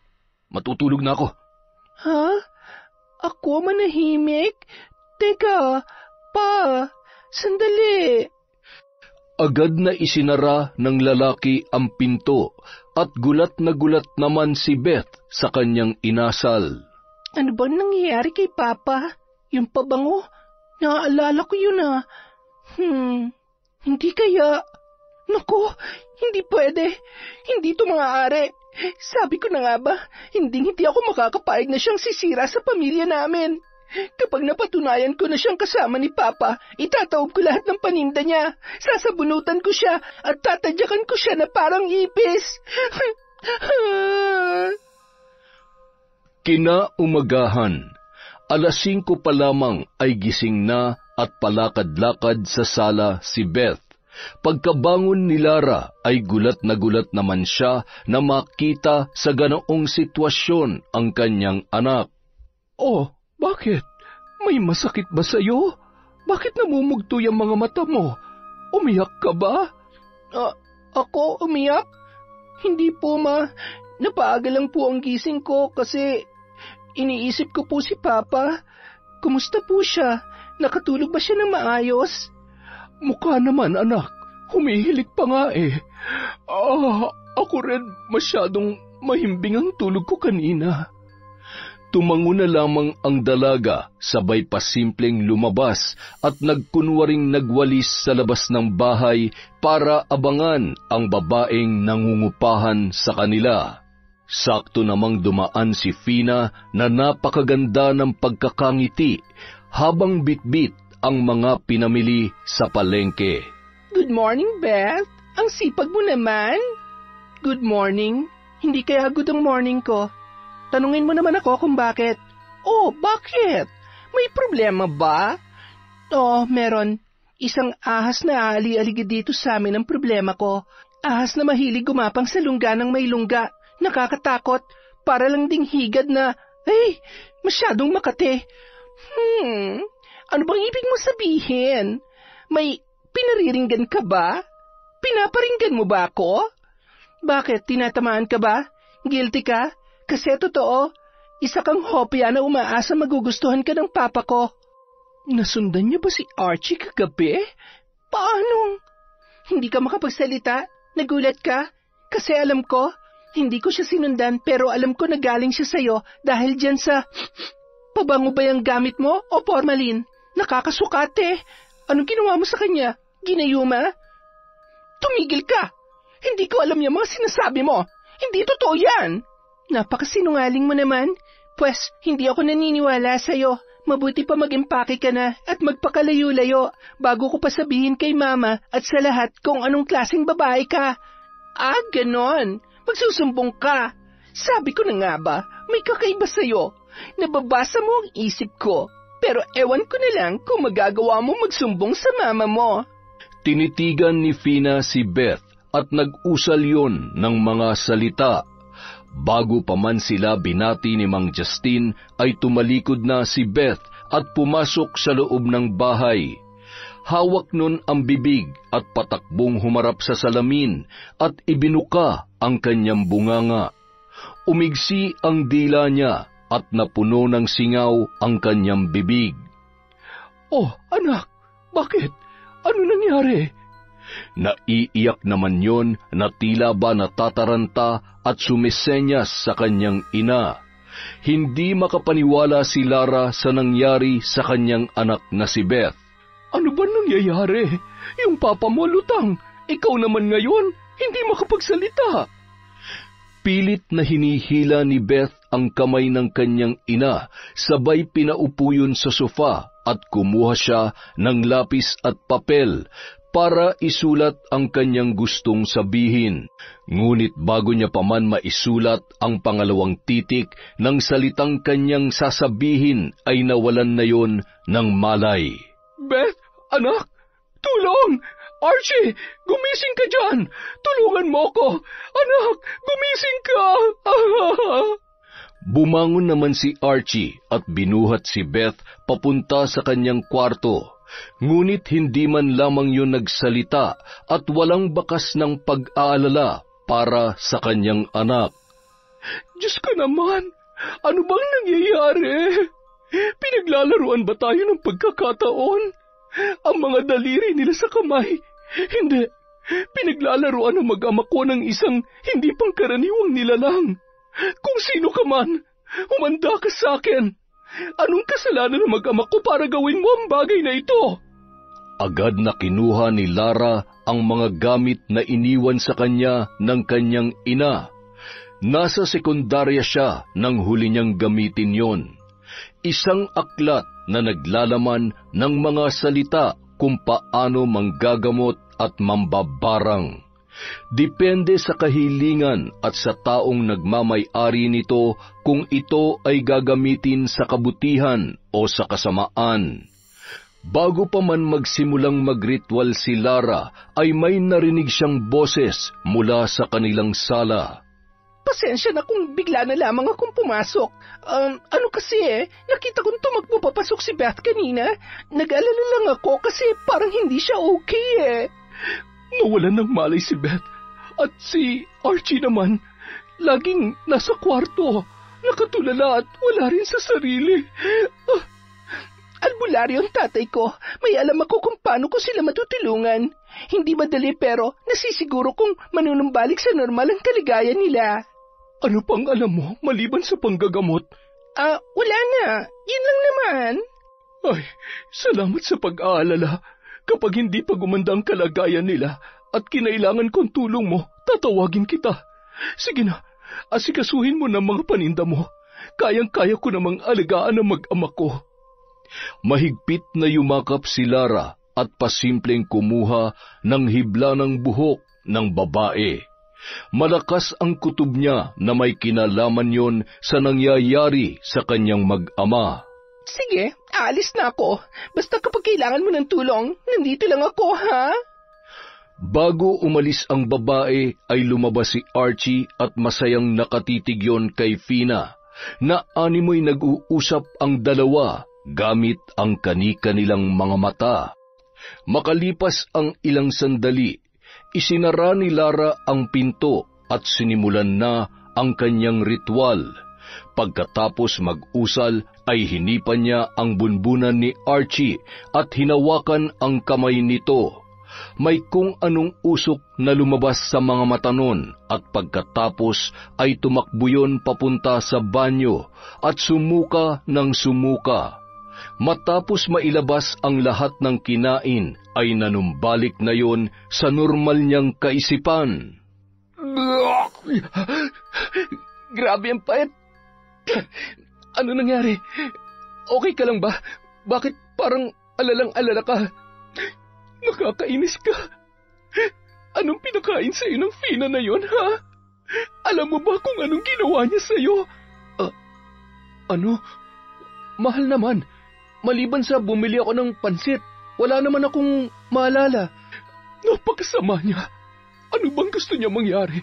Matutulog na ako. Ha? Ako manahimik? Teka, pa, sandali. Agad na isinara ng lalaki ang pinto at gulat na gulat naman si Beth sa kanyang inasal. Ano ba nangyayari kay Papa? Yung pabango? Naaalala ko yun ah. Hindi kaya... Naku, hindi pwede. Hindi ito maaari. Sabi ko na nga ba, hindi ako makakapayag na siyang sisira sa pamilya namin. Kapag napatunayan ko na siyang kasama ni Papa, itataob ko lahat ng paninda niya. Sasabunutan ko siya at tatadyakan ko siya na parang ipis. Kinaumagahan, 5:00 pa lamang ay gising na at palakad-lakad sa sala si Beth. Pagkabangon ni Lara ay gulat naman siya na makita sa ganoong sitwasyon ang kanyang anak. Oh, bakit? May masakit ba sa'yo? Bakit namumugto yung mga mata mo? Umiyak ka ba? Ako umiyak? Hindi po, Ma. Napaaga lang po ang gising ko kasi iniisip ko po si Papa. Kumusta po siya? Nakatulog ba siya ng maayos? Mukha naman, anak. Humihilik pa nga eh. Ako rin masyadong mahimbing ang tulog ko kanina. Tumango na lamang ang dalaga, sabay pa simpleng lumabas at nagkunwaring nagwalis sa labas ng bahay para abangan ang babaeng nangungupahan sa kanila. Sakto namang dumaan si Fina na napakaganda ng pagkakangiti habang bitbit ang mga pinamili sa palengke. Good morning, Beth. Ang sipag mo naman. Good morning. Hindi kaya good ang morning ko. Tanungin mo naman ako kung bakit. Oh, bakit? May problema ba? Meron. Isang ahas na aali-aligi dito sa amin ang problema ko. Ahas na mahilig gumapang sa lungga ng may lungga. Nakakatakot. Para lang ding higad na, masyadong makate. Ano bang ibig mo sabihin? May pinariringgan ka ba? Pinaparinggan mo ba ako? Bakit, tinatamaan ka ba? Guilty ka? Kasi totoo, isa kang hopya na umaasa magugustuhan ka ng papa ko. Nasundan niya ba si Archie kagabi? Paano? Hindi ka makapagsalita? Nagulat ka? Kasi alam ko, hindi ko siya sinundan pero alam ko na galing siya sa'yo dahil dyan sa... Pabango ba yung gamit mo o formalin? Nakakasukate. Anong ginawa mo sa kanya? Ginayuma? Tumigil ka! Hindi ko alam yung mga sinasabi mo. Hindi totoo yan. Napakasinungaling mo naman. Pwes, hindi ako naniniwala sa'yo. Mabuti pa mag-impake ka na at magpakalayo-layo bago ko pa sabihin kay Mama at sa lahat kung anong klaseng babae ka. Ganon. Magsusumbong ka. Sabi ko na nga ba, may kakaiba sa'yo. Nababasa mo ang isip ko. Pero ewan ko na lang kung magagawa mo magsumbong sa mama mo. Tinitigan ni Fina si Beth at nag-usal yon ng mga salita. Bago pa man sila binati ni Mang Justin ay tumalikod na si Beth at pumasok sa loob ng bahay. Hawak nun ang bibig at patakbong humarap sa salamin at ibinuka ang kanyang bunganga. Umigsi ang dila niya at napuno ng singaw ang kanyang bibig. Oh, anak, bakit? Ano nangyari? Naiiyak naman yon na tila ba natataranta at sumisenyas sa kanyang ina. Hindi makapaniwala si Lara sa nangyari sa kanyang anak na si Beth. Ano ba nangyayari? Yung papa mo lutang, ikaw naman ngayon, hindi makapagsalita. Pilit na hinihila ni Beth ang kamay ng kanyang ina, sabay pinaupo yun sa sofa at kumuha siya ng lapis at papel para isulat ang kanyang gustong sabihin. Ngunit bago niya pa man maisulat ang pangalawang titik ng salitang kanyang sasabihin ay nawalan na yon ng malay. Beth, anak, tulong! Archie, gumising ka dyan! Tulungan mo ko! Anak, gumising ka! Bumangon naman si Archie at binuhat si Beth papunta sa kanyang kwarto. Ngunit hindi man lamang yun nagsalita at walang bakas ng pag-aalala para sa kanyang anak. Diyos ko naman, ano bang nangyayari? Pinaglalaruan ba tayo ng pagkakataon? Ang mga daliri nila sa kamay, hindi. Pinaglalaruan ng mag-ama ko ng isang hindi pangkaraniwang nilalang. Kung sino ka man, humanda ka sa akin. Anong kasalanan ng mag-ama ko para gawin mo ang bagay na ito? Agad na kinuha ni Lara ang mga gamit na iniwan sa kanya ng kanyang ina. Nasa sekundarya siya nang huli niyang gamitin yon. Isang aklat na naglalaman ng mga salita kung paano manggagamot at mambabarang. Depende sa kahilingan at sa taong nagmamay-ari nito kung ito ay gagamitin sa kabutihan o sa kasamaan. Bago pa man magsimulang magritual si Lara, ay may narinig siyang boses mula sa kanilang sala. Pasensya na kung bigla na lamang akong pumasok. Ano kasi nakita kong tumakbo papasok si Beth kanina. Nag-alala lang ako kasi parang hindi siya okay. Nawalan ng malay si Beth. At si Archie naman, laging nasa kwarto, nakatulala at wala rin sa sarili. Albularyo ang tatay ko. May alam ako kung paano ko sila matutulungan. Hindi madali pero nasisiguro kung manunumbalik sa normal ang kaligayan nila. Ano pang alam mo maliban sa panggagamot? Wala na. Yun lang naman. Ay, salamat sa pag-aalala. Kapag hindi pa gumanda ang kalagayan nila at kinailangan kong tulong mo, tatawagin kita. Sige na, asikasuhin mo ng mga paninda mo. Kayang-kaya ko namang alagaan ang mag-ama ko. Mahigpit na yumakap si Lara at pasimpleng kumuha ng hibla ng buhok ng babae. Malakas ang kutob niya na may kinalaman yon sa nangyayari sa kanyang mag-ama. Sige, aalis na ako. Basta kapag kailangan mo ng tulong, nandito lang ako, ha? Bago umalis ang babae, ay lumabas si Archie at masayang nakatitig yon kay Fina, na animoy nag-uusap ang dalawa gamit ang kani-kanilang mga mata. Makalipas ang ilang sandali, isinara ni Lara ang pinto at sinimulan na ang kanyang ritual. Pagkatapos mag-usal ay hinipan niya ang bunbunan ni Archie at hinawakan ang kamay nito. May kung anong usok na lumabas sa mga mata nun at pagkatapos ay tumakbo yun papunta sa banyo at sumuka ng sumuka. Matapos mailabas ang lahat ng kinain ay nanumbalik na yon sa normal niyang kaisipan. Grabe ang pait. Ano nangyari? Okay ka lang ba? Bakit parang alalang-alala ka? Nakakainis ka. Anong pinakain sa'yo ng Fina na yon, ha? Alam mo ba kung anong ginawa niya sa'yo? Ano? Mahal naman. Maliban sa bumili ako ng pansit, wala naman akong maalala. Napakasama niya. Ano bang gusto niya mangyari?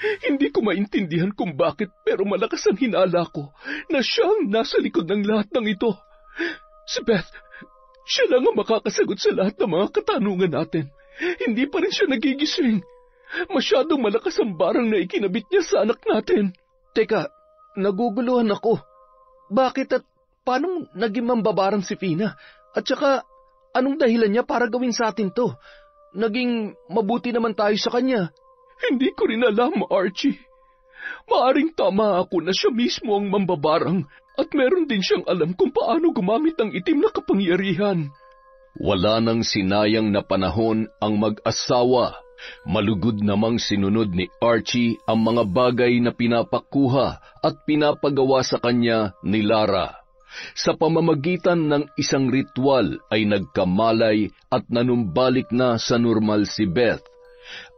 Hindi ko maintindihan kung bakit pero malakas ang hinala ko na siyang nasa likod ng lahat ng ito. Si Beth, siya lang ang makakasagot sa lahat ng mga katanungan natin. Hindi pa rin siya nagigising. Masyadong malakas ang barang na ikinabit niya sa anak natin. Teka, naguguluhan ako. Bakit at paano naging mambabarang si Fina? At saka, anong dahilan niya para gawin sa atin to? Naging mabuti naman tayo sa kanya. Hindi ko rin alam, Archie. Maaring tama ako na siya mismo ang mambabarang at meron din siyang alam kung paano gumamit ng itim na kapangyarihan. Wala nang sinayang na panahon ang mag-asawa. Malugod namang sinunod ni Archie ang mga bagay na pinapakuha at pinapagawa sa kanya ni Lara. Sa pamamagitan ng isang ritual ay nagkamalay at nanumbalik na sa normal si Beth.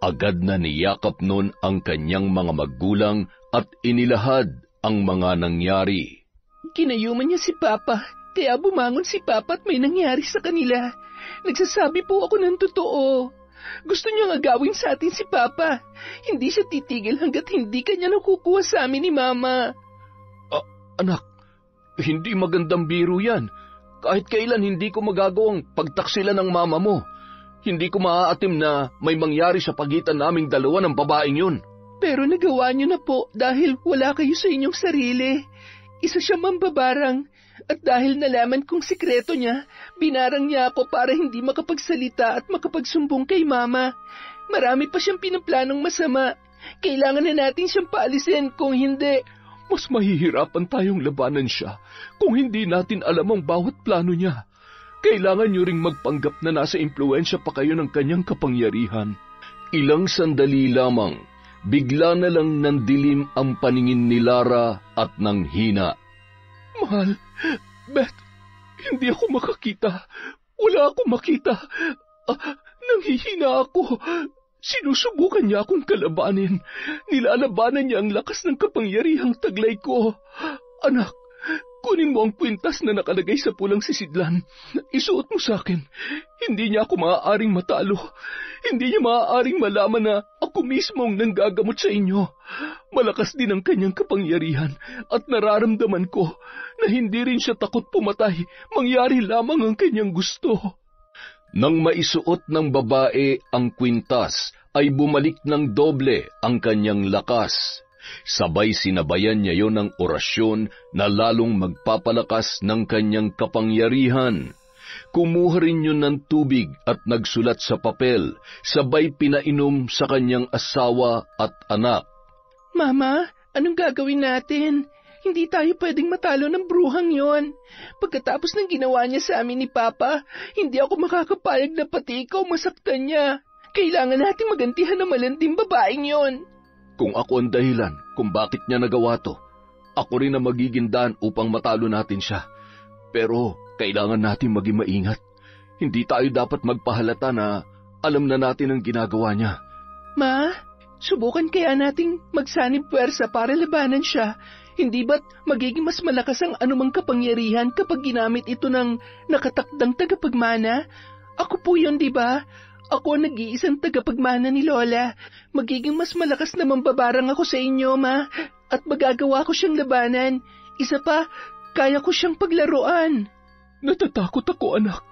Agad na niyakap nun ang kanyang mga magulang at inilahad ang mga nangyari. Kinayuman niya si Papa, kaya bumangon si Papa at may nangyari sa kanila. Nagsasabi po ako ng totoo. Gusto niyang agawin sa atin si Papa. Hindi siya titigil hanggat hindi kanya nakukuha sa amin ni Mama. Anak, hindi magandang biro yan. Kahit kailan hindi ko magagawang pagtaksila ng mama mo. Hindi ko maaatim na may mangyari sa pagitan naming dalawa ng babaeng yun. Pero nagawa niyo na po dahil wala kayo sa inyong sarili. Isa siya mambabarang. At dahil nalaman kong sikreto niya, binarang niya ako para hindi makapagsalita at makapagsumbong kay Mama. Marami pa siyang pinaplanong masama. Kailangan na natin siyang paalisin kung hindi. Mas mahihirapan tayong labanan siya kung hindi natin alam ang bawat plano niya. Kailangan niyo ring magpanggap na nasa impluensya pa kayo ng kanyang kapangyarihan. Ilang sandali lamang, bigla na lang nandilim ang paningin ni Lara at nanghina. Mahal, Beth, hindi ako makakita. Wala akong makita. Nanghihina ako. Sinusubukan niya akong kalabanin. Nilalabanan niya ang lakas ng kapangyarihang taglay ko. Anak, kunin mo ang kwintas na nakalagay sa pulang sisidlan. Isuot mo sa akin. Hindi niya ako maaaring matalo. Hindi niya maaaring malaman na ako mismo ang nanggagamot sa inyo. Malakas din ang kanyang kapangyarihan at nararamdaman ko na hindi rin siya takot pumatay. Mangyari lamang ang kanyang gusto. Nang maisuot ng babae ang kwintas, ay bumalik ng doble ang kanyang lakas. Sabay sinabayan niya yon ng orasyon na lalong magpapalakas ng kanyang kapangyarihan. Kumuha rin yun ng tubig at nagsulat sa papel, sabay pinainom sa kanyang asawa at anak. Mama, anong gagawin natin? Hindi tayo pwedeng matalo ng bruhang yon. Pagkatapos ng ginawa niya sa amin ni Papa, hindi ako makakapayag na pati ikaw masaktan niya. Kailangan natin magantihan ng malanding babaeng yon. Kung ako ang dahilan kung bakit niya nagawa to, ako rin ang magiging daan upang matalo natin siya. Pero kailangan natin maging maingat. Hindi tayo dapat magpahalata na alam na natin ang ginagawa niya. Ma, subukan kaya nating magsanib puwersa para labanan siya. Hindi ba't magiging mas malakas ang anumang kapangyarihan kapag ginamit ito ng nakatakdang tagapagmana? Ako po yun, di ba? Ako ang nag-iisang tagapagmana ni Lola. Magiging mas malakas na mambabarang ako sa inyo, Ma. At magagawa ko siyang labanan. Isa pa, kaya ko siyang paglaruan. Natatakot ako, anak.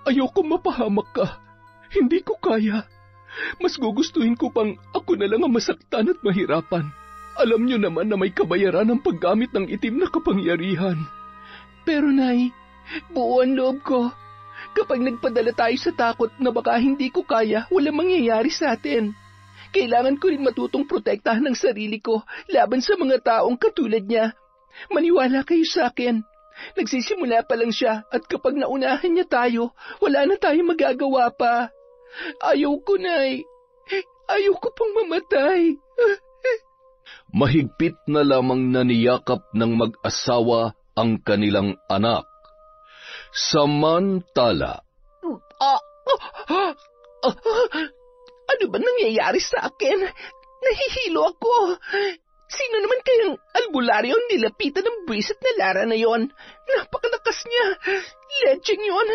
Ayoko mapahamak ka. Hindi ko kaya. Mas gugustuhin ko pang ako na lang ang masaktan at mahirapan. Alam niyo naman na may kabayaran ang paggamit ng itim na kapangyarihan. Pero Nay, buo ang loob ko. Kapag nagpadala tayo sa takot na baka hindi ko kaya, walang mangyayari sa atin. Kailangan ko rin matutong protektahan ng sarili ko laban sa mga taong katulad niya. Maniwala kayo sa akin. Nagsisimula pa lang siya at kapag naunahan niya tayo, wala na tayong magagawa pa. Ayaw ko, Nay. Ayaw ko pang mamatay. Mahigpit na lamang naniyakap ng mag-asawa ang kanilang anak. Samantala, ano ba nangyayari sa akin? Nahihilo ako. Sino naman kayang albularyo ang nilapitan ng buwisit na Lara na yon? Napakalakas niya. Lecheng yon.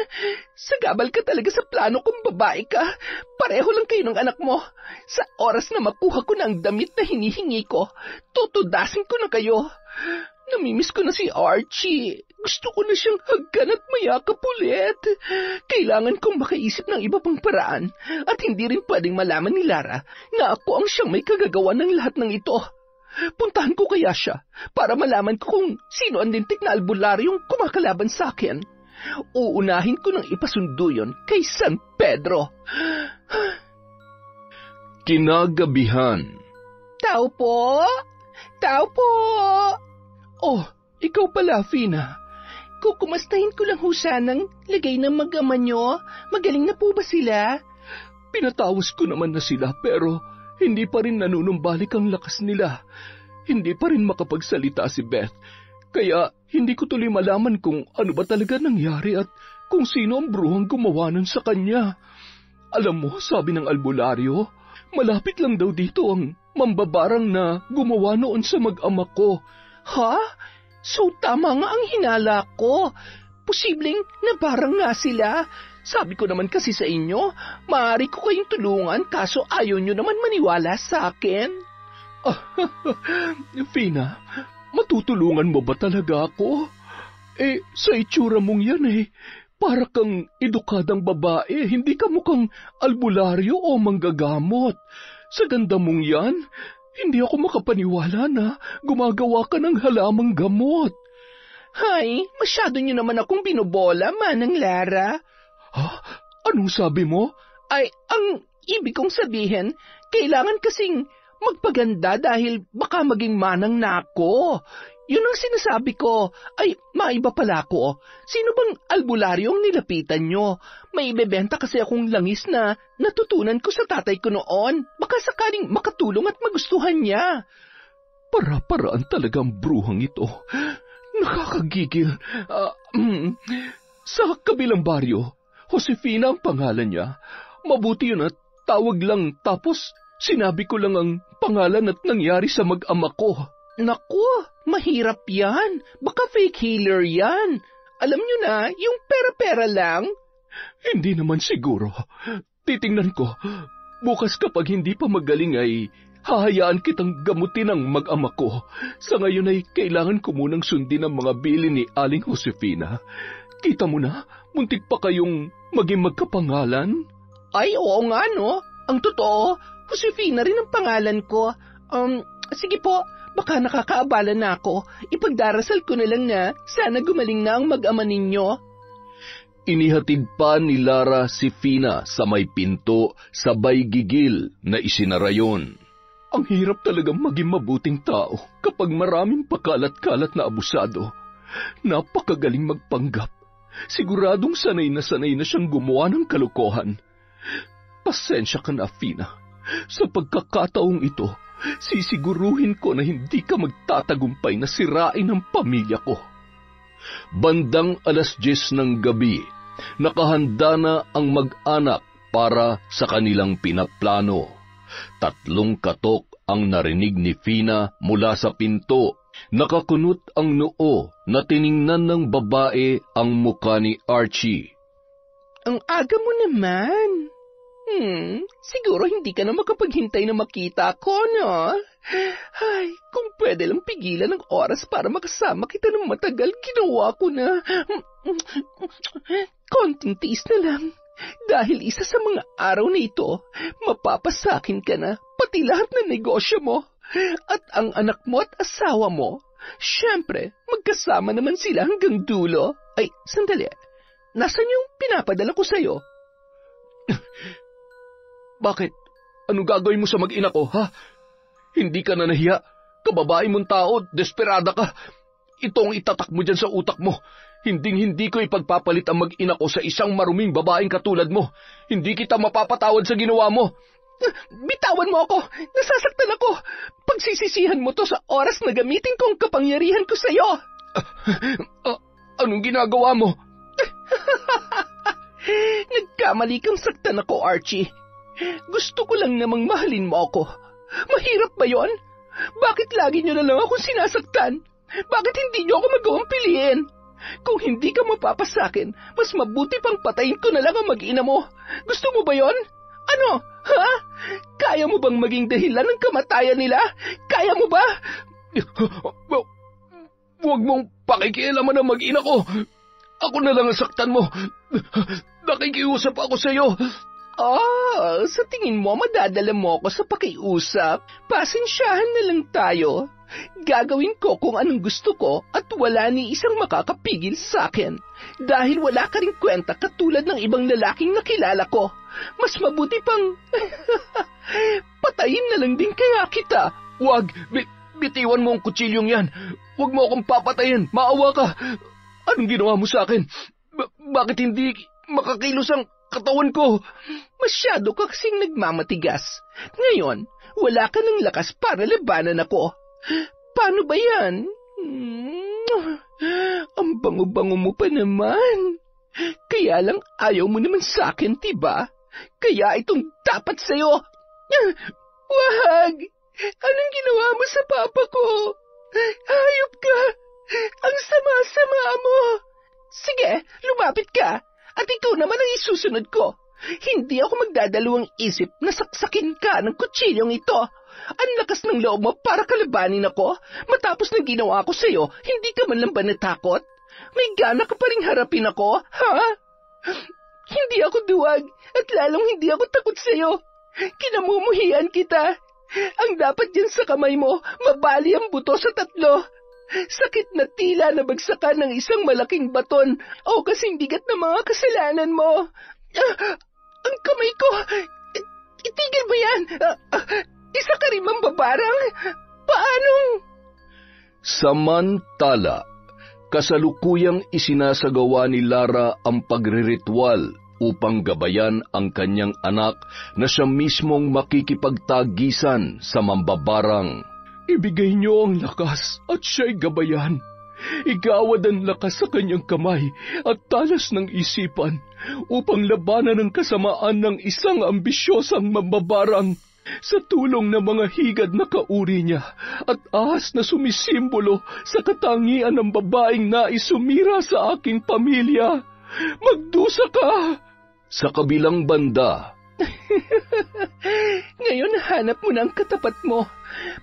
Sagabal ka talaga sa plano kung babae ka. Pareho lang kayo ng anak mo. Sa oras na makuha ko na ang damit na hinihingi ko, tutudasin ko na kayo. Namimiss ko na si Archie. Gusto ko na siyang hagkan at mayakap ulit. Kailangan kong makaisip ng iba pang paraan at hindi rin pwedeng malaman ni Lara na ako ang siyang may kagagawa ng lahat ng ito. Puntahan ko kaya siya para malaman ko kung sino ang lintik na albularyong kumakalaban sa akin. Uunahin ko nang ipasundo yun kay San Pedro. Kinagabihan. Tao po? Tao po? Oh, ikaw pala, Fina. Kukumustahin ko lang ho sanang lagay ng mag-ama nyo. Magaling na po ba sila? Pinatawas ko naman na sila pero hindi pa rin nanunumbalik ang lakas nila. Hindi pa rin makapagsalita si Beth. Kaya hindi ko tuloy malaman kung ano ba talaga nangyari at kung sino ang bruhang gumawa nun sa kanya. Alam mo, sabi ng albularyo, malapit lang daw dito ang mambabarang na gumawa noon sa mag-ama ko. Ha? So tama nga ang hinala ko. Posibleng nabarang nga sila. Sabi ko naman kasi sa inyo, maaari ko kayong tulungan kaso ayaw nyo naman maniwala sa akin. Fina, matutulungan mo ba talaga ako? Sa itsura mong yan para kang edukadang babae, hindi ka mukhang albularyo o manggagamot. Sa ganda mong yan, hindi ako makapaniwala na gumagawa ka ng halamang gamot. Hay, masyado nyo naman akong binobola, Manang Lara. Ha? Anong sabi mo? Ay, ang ibig kong sabihin, kailangan kasing magpaganda dahil baka maging manang na ako. Yun ang sinasabi ko. Ay, maiba pala ako. Sino bang albularyo ang nilapitan nyo? May ibebenta kasi akong langis na natutunan ko sa tatay ko noon. Baka sakaling makatulong at magustuhan niya. Para-paraan talagang bruhang ito. Nakakagigil. Sa kabilang baryo, Josefina ang pangalan niya. Mabuti yun at tawag lang tapos sinabi ko lang ang pangalan at nangyari sa mag-ama ko. Naku, mahirap yan. Baka fake healer yan. Alam nyo na, yung pera-pera lang. Hindi naman siguro. Titingnan ko. Bukas kapag hindi pa magaling ay hahayaan kitang gamutin ang mag-ama ko. Sa ngayon ay kailangan ko munang sundin ang mga bili ni Aling Josefina. Kita mo na, muntik pa kayong maging magkapangalan. Ay, oo nga no. Ang totoo, Josefina rin ang pangalan ko. Sige po, baka nakakaabala na ako. Ipagdarasal ko na lang na sana gumaling na ang mag-ama ninyo. Inihatid pa ni Lara si Fina sa may pinto sabay gigil na isinarayon. Ang hirap talagang maging mabuting tao kapag maraming pakalat-kalat na abusado. Napakagaling magpanggap. Siguradong sanay na siyang gumawa ng kalokohan. Pasensya ka na, Fina. Sa pagkakataong ito, sisiguruhin ko na hindi ka magtatagumpay na sirain ang pamilya ko. Bandang 10:00 ng gabi, nakahanda na ang mag-anak para sa kanilang pinaplano. 3 katok ang narinig ni Fina mula sa pinto. Nakakunot ang noo na tiningnan ng babae ang muka ni Archie. Ang aga mo naman. Siguro hindi ka na makapaghintay na makita ko, no? Ay, kung pwede lang pigilan ng oras para makasama kita ng matagal, ginawa ko na. Konting tiis na lang. Dahil isa sa mga araw na ito, mapapasakin ka na, pati lahat ng negosyo mo. At ang anak mo at asawa mo, syempre, magkasama naman sila hanggang dulo. Ay, sandali. Nasaan yung pinapadala ko sa'yo? Bakit? Anong gagawin mo sa mag-ina ko, ha? Hindi ka na nahiya. Kababae mong tao, desperada ka. Ito ang itatak mo dyan sa utak mo. Hinding-hindi ko ipagpapalit ang mag-ina ko sa isang maruming babaeng katulad mo. Hindi kita mapapatawad sa ginawa mo. Bitawan mo ako! Nasasaktan ako! Pagsisisihan mo to sa oras na gamitin kong kapangyarihan ko sa'yo! Anong ginagawa mo? Nagkamali kang saktan ako, Archie. Gusto ko lang namang mahalin mo ako. Mahirap ba yon? Bakit lagi nyo na lang akong sinasaktan? Bakit hindi nyo ako magawang piliin? Kung hindi ka mapapasakin, mas mabuti pang patayin ko na lang ang mag-ina mo. Gusto mo ba yon? Ano? Ha? Kaya mo bang maging dahilan ng kamatayan nila? Kaya mo ba? Huwag mong pakikialaman ang mag-ina ko. Ako na lang ang saktan mo. Nakikiusap ako sa iyo. Sa tingin mo madadala mo ako sa pakiusap? Pasensyahan na lang tayo. Gagawin ko kung anong gusto ko at wala ni isang makakapigil sa akin. Dahil wala ka rin kwenta katulad ng ibang lalaking nakilala ko. Mas mabuti pang patayin na lang din kaya kita. Huwag! Bitiwan mo ang kutsilyong yan. Huwag mo akong papatayin. Maawa ka. Anong ginawa mo sa akin? Bakit hindi makakilos ang katawan ko? Masyado ka kasing nagmamatigas. Ngayon, wala ka ng lakas para labanan ako. Paano ba yan? Ang bango-bango mo pa naman. Kaya lang ayaw mo naman sa akin, diba? Kaya itong dapat sa'yo. Wag! Anong ginawa mo sa papa ko? Hayop ka! Ang sama-sama mo! Sige, lumapit ka. At ikaw naman ang isusunod ko. Hindi ako magdadalawang isip na saksakin ka ng kutsilyong ito. Ang lakas ng loob mo para kalabanin ako. Matapos ng ginawa ko sa'yo, hindi ka man lang ba natakot? May gana ka pa rin harapin ako, ha? Hindi ako duwag at lalong hindi ako takot sa'yo. Kinamumuhian kita. Ang dapat dyan sa kamay mo, mabali ang buto sa 3. Sakit na tila na bagsakan ng isang malaking baton o kasing bigat na mga kasalanan mo. Ang kamay ko! Itigil mo yan! Isa ka rin mambabarang? Paano? Samantala, kasalukuyang isinasagawa ni Lara ang pagriritwal upang gabayan ang kanyang anak na siya mismong makikipagtagisan sa mambabarang. Ibigay niyo ang lakas at siya'y gabayan. Igawad ang lakas sa kanyang kamay at talas ng isipan upang labanan ang kasamaan ng isang ambisyosang mambabarang sa tulong ng mga higad na kauri niya at ahas na sumisimbolo sa katangian ng babaeng nais sumira sa aking pamilya. Magdusa ka! Sa kabilang banda, Ngayon hanap mo na ang katapat mo.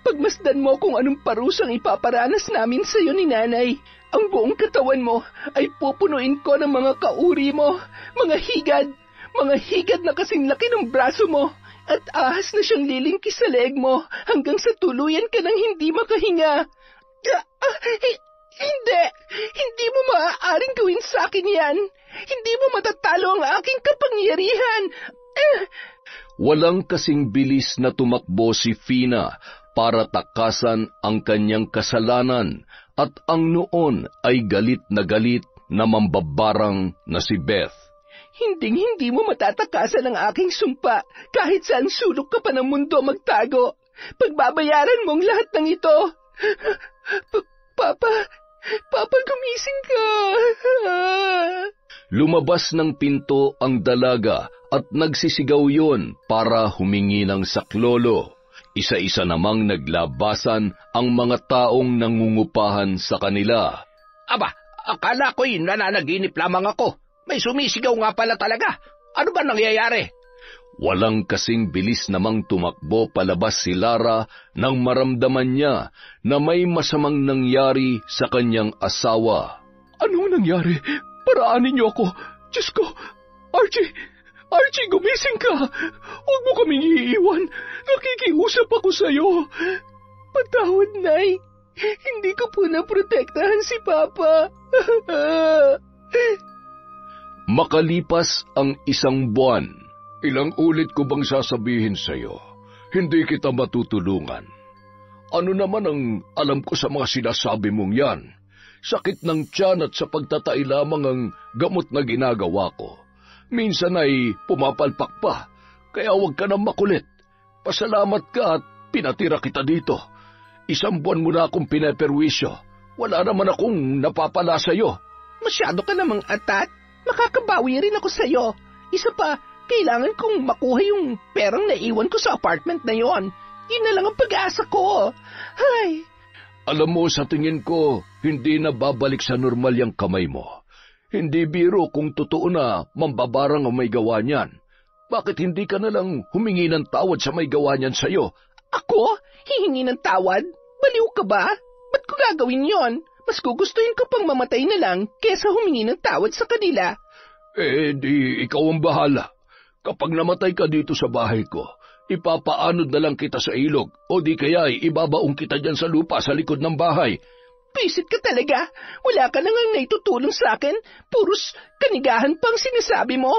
Pagmasdan mo kung anong parusang ipaparanas namin sa iyo ni nanay. Ang buong katawan mo ay pupunuin ko ng mga kauri mo, mga higad na kasing laki ng braso mo, at ahas na siyang lilingkis sa leeg mo hanggang sa tuluyan ka ng hindi makahinga. Hindi mo maaaring gawin sa akin yan. Hindi mo matatalo ang aking kapangyarihan. walang kasing bilis na tumakbo si Fina para takasan ang kanyang kasalanan at ang noon ay galit na mambabarang na si Beth. Hindi mo matatakasan ang aking sumpa kahit saan sulok ka pa ng mundo magtago. Pagbabayaran mong lahat ng ito. Papa, gumising ka. Lumabas ng pinto ang dalaga at nagsisigaw yon para humingi ng saklolo. Isa-isa namang naglabasan ang mga taong nangungupahan sa kanila. Aba, akala ko'y nananaginip lamang ako. May sumisigaw nga pala talaga. Ano ba nangyayari? Walang kasing bilis namang tumakbo palabas si Lara nang maramdaman niya na may masamang nangyari sa kanyang asawa. Anong nangyari? Paraanin niyo ako. Diyos ko, Archie, gumising ka! Huwag mo kaming iiwan. Nakikiusap ako sa'yo. Patawad, Nay. Hindi ko po naprotektahan si Papa. Makalipas ang 1 buwan, ilang ulit ko bang sasabihin sa'yo, hindi kita matutulungan. Ano naman ang alam ko sa mga sinasabi mong yan? Sakit ng tiyan at sa pagtatai lamang ang gamot na ginagawa ko. Minsan ay pumapalpak pa, kaya huwag ka nang makulit. Pasalamat ka at pinatira kita dito. 1 buwan mo na akong pineperwisyo. Wala naman akong napapala sa'yo. Masyado ka namang atat. Makakabawi rin ako sa'yo. Isa pa, kailangan kong makuha yung perang naiwan ko sa apartment na yon. Yun na lang ang pag-asa ko. Ay! Alam mo, sa tingin ko, hindi na babalik sa normal yung kamay mo. Hindi biro kung totoo na mambabarang ang may gawa niyan. Bakit hindi ka na lang humingi ng tawad sa may gawa niyan sa'yo? Ako? Hihingi ng tawad? Baliw ka ba? Ba't ko gagawin yon? Mas gugustuhin ko pang mamatay na lang kesa humingi ng tawad sa kanila. Di ikaw ang bahala. Kapag namatay ka dito sa bahay ko, ipapaanod na lang kita sa ilog o di kaya ibabaong kita dyan sa lupa sa likod ng bahay. Pisit ka talaga. Wala ka nang naitutulong sa akin. Puros kanigahan pang sinasabi mo.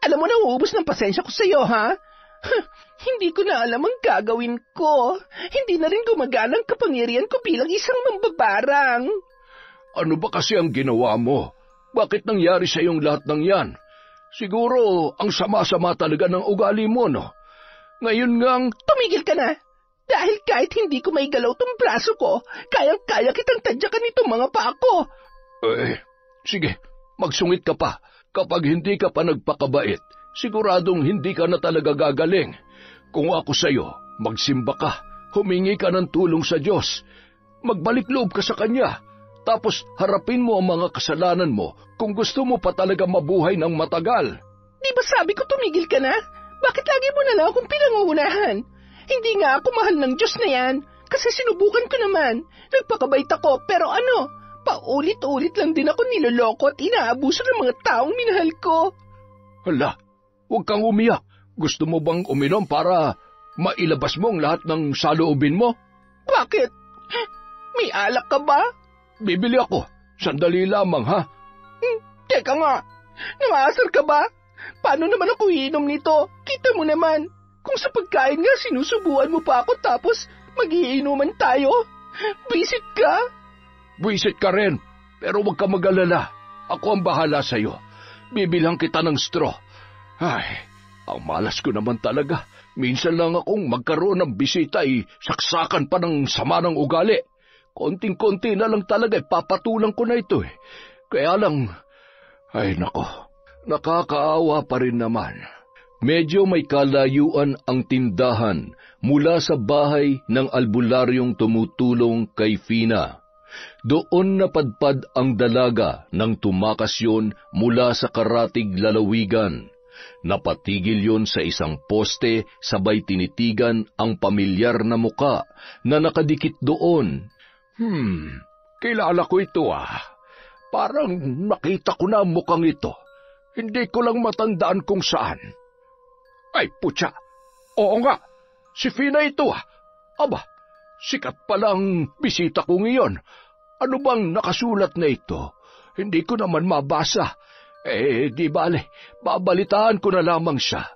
Alam mo na uubos ng pasensya ko sa iyo, ha? Hindi ko na alam ang gagawin ko. Hindi na rin gumagana ang kapangyarihan ko bilang isang mambabarang. Ano ba kasi ang ginawa mo? Bakit nangyari sa iyong lahat ng yan? Siguro ang sama-sama talaga ng ugali mo, no? Ngayon ngang... Tumigil ka na! Dahil kahit hindi ko maigalaw tong braso ko, kayang-kaya kitang tadyakan itong mga paa ko. Sige, magsungit ka pa. Kapag hindi ka pa nagpakabait, siguradong hindi ka na talaga gagaling. Kung ako sa'yo, magsimba ka, humingi ka ng tulong sa Diyos. Magbalik loob ka sa Kanya, tapos harapin mo ang mga kasalanan mo kung gusto mo pa talaga mabuhay ng matagal. Di ba sabi ko tumigil ka na? Bakit lagi mo na lang akong pinangungunahan? Hindi nga ako mahal ng Diyos na yan, kasi sinubukan ko naman. Nagpakabait ako, pero paulit-ulit lang din ako niloloko at inaabuso ng mga taong minahal ko. Hala, huwag kang umiyak. Gusto mo bang uminom para mailabas mo ang lahat ng saloobin mo? Bakit? May alak ka ba? Bibili ako. Sandali lamang, ha? Teka nga, nangaasar ka ba? Paano naman ako iinom nito? Kita mo naman, kung sa pagkain nga sinusubuan mo pa ako tapos magiinuman tayo. Visit ka? Visit ka rin, pero huwag ka mag-alala. Ako ang bahala sa'yo. Bibilang kita ng straw. Ay, ang malas ko naman talaga. Minsan lang akong magkaroon ng bisita saksakan pa ng sama ng ugali. Konting-konti na lang talaga papatulang ko na ito eh. Kaya lang, ay nako, nakakaawa pa rin naman. Medyo may kalayuan ang tindahan mula sa bahay ng albularyong tumutulong kay Fina. Doon napadpad ang dalaga nang tumakas yon mula sa karatig lalawigan. Napatigil yon sa isang poste sabay tinitigan ang pamilyar na muka na nakadikit doon. Kilala ko ito Parang nakita ko na ang mukhang ito. Hindi ko lang matandaan kung saan. Ay, putya. Oo nga, si Fina ito Aba, sikat palang bisita ko ngayon. Ano bang nakasulat na ito? Hindi ko naman mabasa. Di bale, babalitaan ko na lamang siya.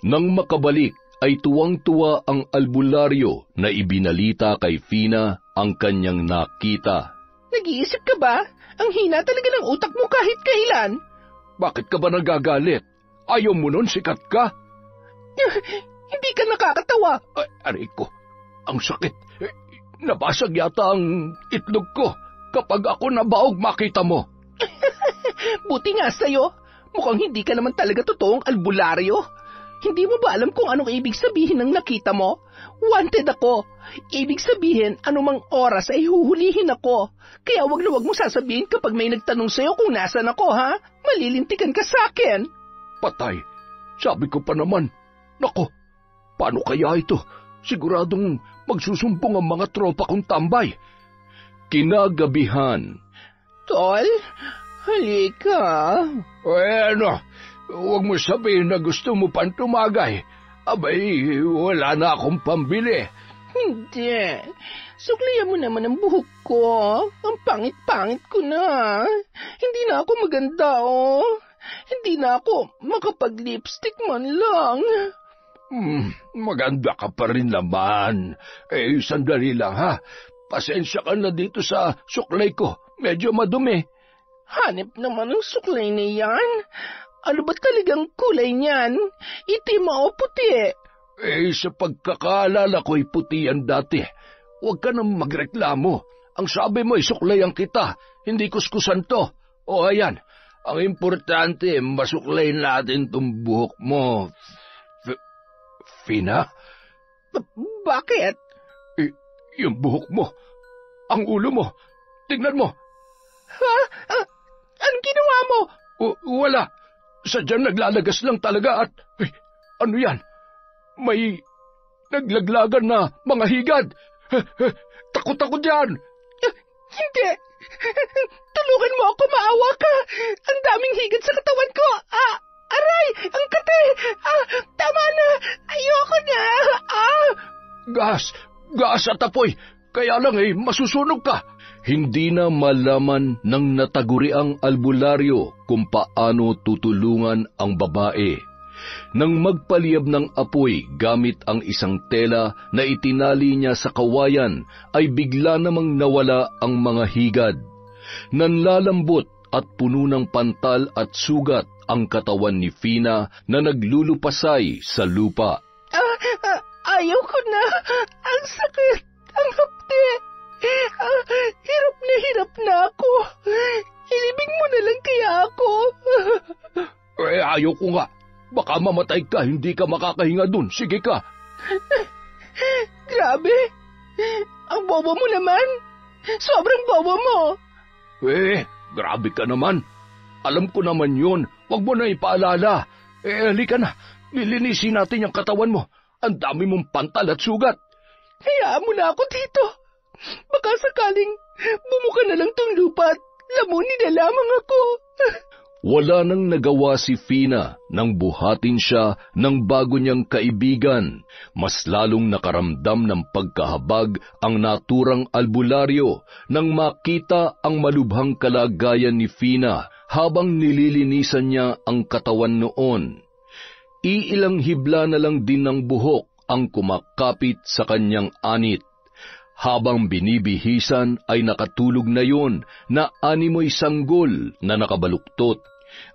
Nang makabalik ay tuwang-tuwa ang albularyo na ibinalita kay Fina ang kanyang nakita. Nag-iisip ka ba? Ang hina talaga ng utak mo kahit kailan. Bakit ka ba nagagalit? Ayaw mo nun, sikat ka? Hindi ka nakakatawa. Aray ko, ang sakit. Nabasag yata ang itlog ko kapag ako nabaog makita mo. Buti nga sa'yo. Mukhang hindi ka naman talaga totoong albularyo. Hindi mo ba alam kung anong ibig sabihin ng nakita mo? Wanted ako. Ibig sabihin, anumang oras ay huhulihin ako. Kaya wag na wag mo sasabihin kapag may nagtanong sa'yo kung nasan ako, ha? Malilintikan ka sa'kin. Patay. Sabi ko pa naman. Nako, paano kaya ito? Siguradong magsusumbong ang mga tropa kong tambay. Kinagabihan. Tol, halika. Huwag mo sabihin na gusto mo pang tumagay. Abay, wala na akong pambili. Hindi. Suklayan mo naman ang buhok ko. Ang pangit-pangit ko na. Hindi na ako maganda, Hindi na ako makapag-lipstick man lang. Maganda ka pa rin naman. Sandali lang ha. Pasensya ka na dito sa suklay ko. Medyo madumi. Hanip naman ang suklay na yan. Ano ba talagang kulay niyan? Itim o puti? Sa pagkakaalala ko'y puti yan dati. Huwag ka nang magreklamo. Ang sabi mo suklayan kita. Hindi kuskusan to. O ayan, ang importante, masuklay natin tong buhok mo. Fina? Bakit? Yung buhok mo. Ang ulo mo. Tingnan mo. Ha? Anong ginawa mo? Wala. Sadyang naglalagas lang talaga at... ano yan? May naglaglagan na mga higad. Takot ako dyan. Hindi. Tulungan mo ako, maawa ka. Ang daming higad sa katawan ko. Aray! Ang kate! Tama na! Ayoko na! Gas at apoy. Kaya lang masusunog ka. Hindi na malaman ng nataguriang albularyo kung paano tutulungan ang babae. Nang magpaliyab ng apoy gamit ang isang tela na itinali niya sa kawayan, ay bigla namang nawala ang mga higad. Nanlalambot at puno ng pantal at sugat ang katawan ni Fina na naglulupasay sa lupa. Ayaw ko na. Ang sakit. Ang hapde. Hirap na ako. Ilibing mo na lang kaya ako. Ayaw ko nga. Baka mamatay ka, hindi ka makakahinga dun. Sige ka. Grabe. Ang bobo mo naman. Sobrang bobo mo. Grabe ka naman. Alam ko naman yun. Huwag mo na ipaalala. Halika na. Nilinisin natin yung katawan mo. Ang dami mong pantal at sugat. Hayaan mo na ako dito. Baka sakaling bumuka na lang tong lupa at lamunin na lamang ako. Wala nang nagawa si Fina nang buhatin siya ng bago niyang kaibigan. Mas lalong nakaramdam ng pagkahabag ang naturang albularyo nang makita ang malubhang kalagayan ni Fina habang nililinisan niya ang katawan noon. Iilang hibla na lang din ng buhok ang kumakapit sa kanyang anit. Habang binibihisan ay nakatulog na yon na animoy sanggol na nakabaluktot.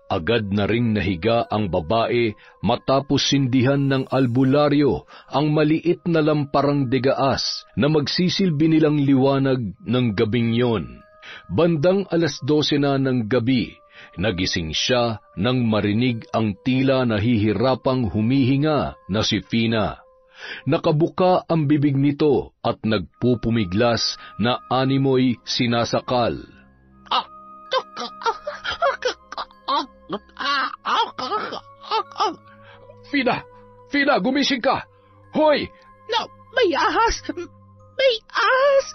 Agad na ring nahiga ang babae matapos sindihan ng albularyo ang maliit na lamparang degaas na magsisilbi nilang liwanag ng gabing yon. Bandang 12:00 na ng gabi, nagising siya nang marinig ang tila nahihirapang humihinga na si Fina. Nakabuka ang bibig nito at nagpupumiglas na animoy sinasakal. Fina, gumising ka! Hoy! May ahas! May ahas!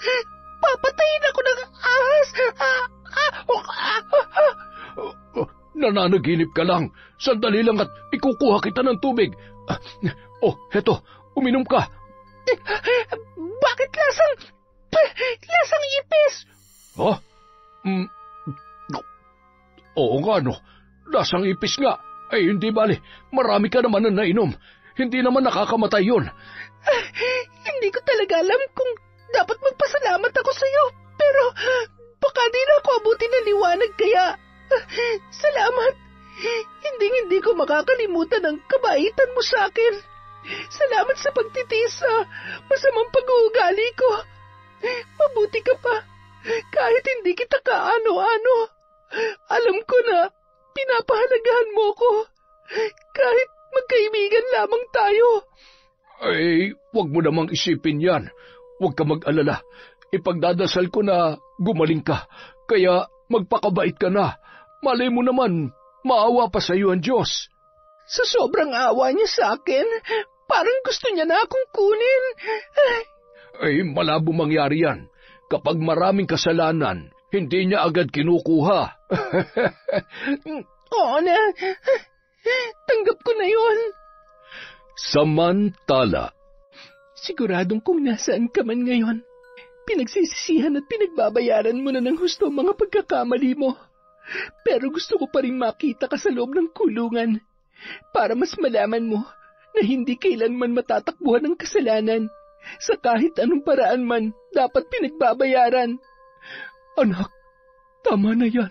Papatayin ako ng ahas! Nananaginip ka lang. Sandali lang at ikukuha kita ng tubig. Heto, uminom ka. Bakit lasang ipis? Oo nga, no. Lasang ipis nga. Ay, hindi bali. Marami ka naman na nainom. Hindi naman nakakamatay yun. Hindi ko talaga alam kung dapat magpasalamat ako sa'yo. Pero baka di na ako abutin ng liwanag kaya... Salamat. Hindi ko makakalimutan ang kabaitan mo sa akin. Salamat sa pagtitiis sa masamang pag-uugali ko. Mabuti ka pa. Kahit hindi kita kaano-ano. Alam ko na pinapahalagahan mo ko. Kahit magkaibigan lamang tayo. Ay, huwag mo namang isipin yan. Huwag ka mag-alala. Ipagdadasal ko na gumaling ka. Kaya magpakabait ka na. Malay mo naman, maawa pa sa iyo ang Diyos. Sa sobrang awa niya sa akin, parang gusto niya na akong kunin. Ay, malabo mangyari yan. Kapag maraming kasalanan, hindi niya agad kinukuha. Oo na. Tanggap ko na yon. Samantala, siguradong kung nasaan ka man ngayon, pinagsisisihan at pinagbabayaran mo na ng husto ang mga pagkakamali mo. Pero gusto ko pa rin makita ka sa loob ng kulungan para mas malaman mo na hindi kailanman matatakbuhan ng kasalanan sa kahit anong paraan man dapat pinagbabayaran. Anak, tama na yan.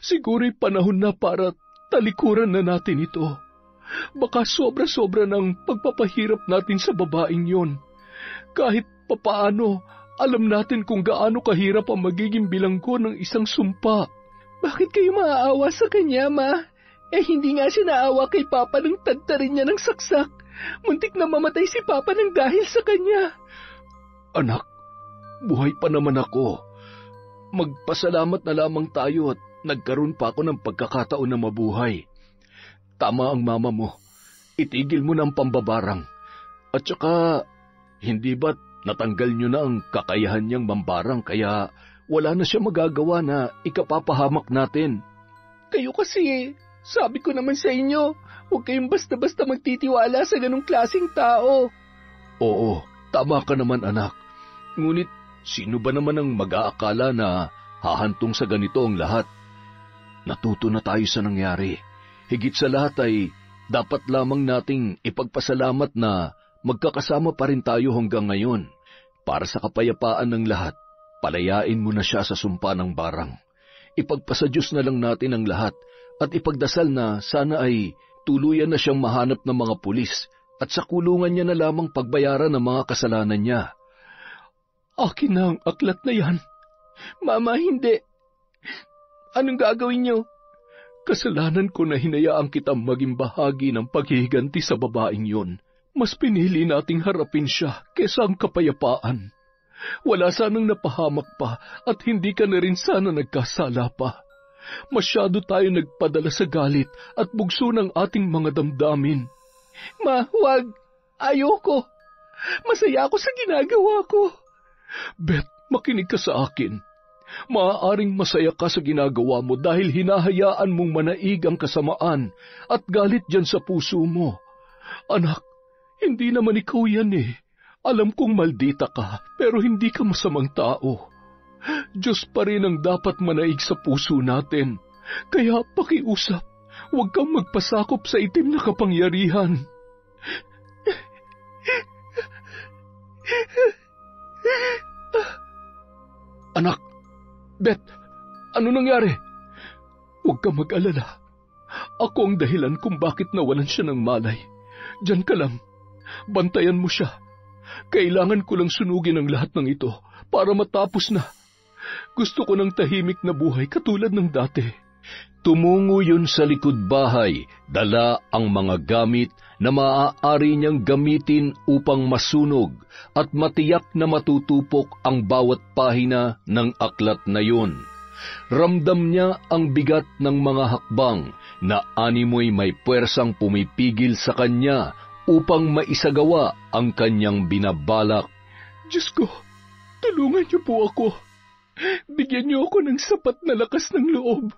Siguro'y panahon na para talikuran na natin ito. Baka sobra-sobra ng pagpapahirap natin sa babaeng yon. Kahit papaano, alam natin kung gaano kahirap ang magiging bilanggo ng isang sumpa. Bakit kayo maaawa sa kanya, Ma? Hindi nga siya naawa kay Papa nang tadtarin niya ng saksak. Muntik na mamatay si Papa nang dahil sa kanya. Anak, buhay pa naman ako. Magpasalamat na lamang tayo at nagkaroon pa ako ng pagkakataon na mabuhay. Tama ang mama mo. Itigil mo na ang pambabarang. At saka, hindi ba't natanggal niyo na ang kakayahan niyang mambarang kaya wala na siya magagawa na ikapapahamak natin? Kayo kasi, sabi ko naman sa inyo, huwag kayong basta-basta magtitiwala sa ganong klaseng tao. Oo, tama ka naman anak. Ngunit, sino ba naman ang mag-aakala na hahantong sa ganito ang lahat? Natuto na tayo sa nangyari. Higit sa lahat ay dapat lamang nating ipagpasalamat na magkakasama pa rin tayo hanggang ngayon. Para sa kapayapaan ng lahat, palayain mo na siya sa sumpa ng barang. Ipagpasa Diyos na lang natin ang lahat at ipagdasal na sana ay tuluyan na siyang mahanap ng mga pulis at sa kulungan niya na lamang pagbayaran ang mga kasalanan niya. Akin na ang aklat na yan. Mama, hindi. Anong gagawin niyo? Kasalanan ko na hinayaan kitang maging bahagi ng paghihiganti sa babaeng yon. Mas pinili nating harapin siya kesa ang kapayapaan. Wala sanang napahamak pa at hindi ka na rin sana nagkasala pa. Masyado tayo nagpadala sa galit at bugso ng ating mga damdamin. Ma, huwag. Ayoko. Masaya ako sa ginagawa ko. Beth, makinig ka sa akin. Maaaring masaya ka sa ginagawa mo dahil hinahayaan mong manaig ang kasamaan at galit dyan sa puso mo. Anak, hindi naman ikaw yan eh. Alam kong maldita ka, pero hindi ka masamang tao. Diyos pa rin ang dapat manaig sa puso natin. Kaya pakiusap, huwag kang magpasakop sa itim na kapangyarihan. Anak, Beth, ano nangyari? Huwag kang mag-alala. Ako ang dahilan kung bakit nawalan siya ng malay. Diyan ka lang. Bantayan mo siya. Kailangan ko lang sunugin ang lahat ng ito para matapos na. Gusto ko ng tahimik na buhay katulad ng dati. Tumungo yun sa likod bahay, dala ang mga gamit na maaari niyang gamitin upang masunog at matiyak na matutupok ang bawat pahina ng aklat na yun. Ramdam niya ang bigat ng mga hakbang na animoy may puwersang pumipigil sa kanya upang maisagawa ang kanyang binabalak. Diyos ko, tulungan niyo po ako. Bigyan niyo ako ng sapat na lakas ng loob.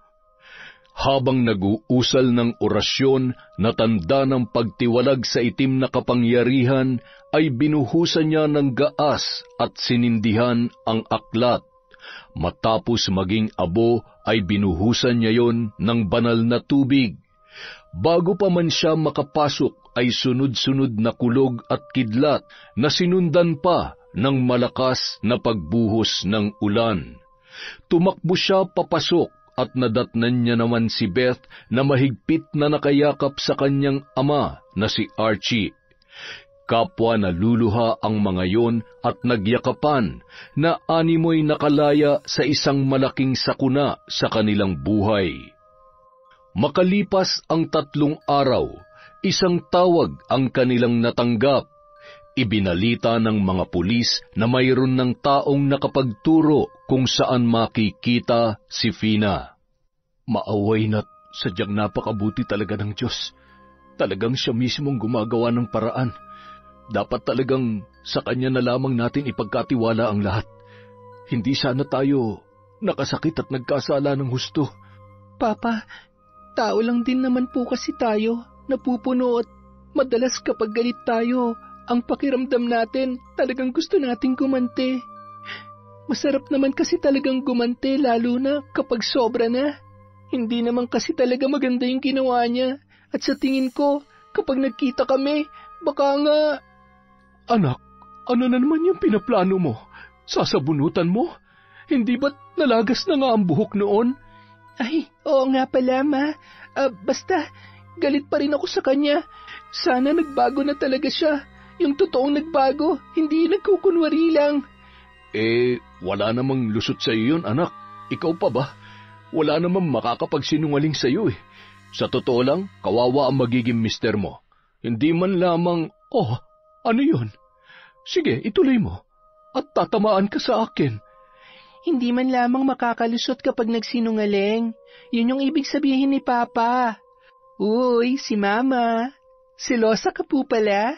Habang nag-uusal ng orasyon na tanda ng pagtiwalag sa itim na kapangyarihan, ay binuhusan niya ng gaas at sinindihan ang aklat. Matapos maging abo ay binuhusan niya yon ng banal na tubig. Bago pa man siya makapasok ay sunod-sunod na kulog at kidlat na sinundan pa ng malakas na pagbuhos ng ulan. Tumakbo siya papasok at nadatnan niya naman si Beth na mahigpit na nakayakap sa kanyang ama na si Archie. Kapwa naluluha ang mga yon at nagyakapan na animoy nakalaya sa isang malaking sakuna sa kanilang buhay. Makalipas ang 3 araw, isang tawag ang kanilang natanggap. Ibinalita ng mga pulis na mayroon ng taong nakapagturo kung saan makikita si Fina. Maaway na't sadyang napakabuti talaga ng Diyos. Talagang siya mismong gumagawa ng paraan. Dapat talagang sa Kanya na lamang natin ipagkatiwala ang lahat. Hindi sana tayo nakasakit at nagkasala ng husto. Papa, tao lang din naman po kasi tayo, napupuno at madalas kapag galit tayo, ang pakiramdam natin talagang gusto nating gumante. Masarap naman kasi talagang gumante lalo na kapag sobra na. Hindi naman kasi talaga maganda yung ginawa niya. At sa tingin ko, kapag nagkita kami, baka nga... Anak, ano na naman yung pinaplano mo? Sasabunutan mo? Hindi ba't nalagas na nga ang buhok noon? Ay, oo nga pala, Ma. Basta, galit pa rin ako sa kanya. Sana nagbago na talaga siya. Yung totoong nagbago, hindi nagkukunwari lang. Wala namang lusot sa iyo yun, anak. Ikaw pa ba? Wala namang makakapagsinungaling sa iyo eh. Sa totoo lang, kawawa ang magiging mister mo. Hindi man lamang, ano yun? Sige, ituloy mo. At tatamaan ka sa akin. Hindi man lamang makakalusot kapag nagsinungaling. Yun yung ibig sabihin ni Papa. Uy, si Mama. Selosa ka po pala?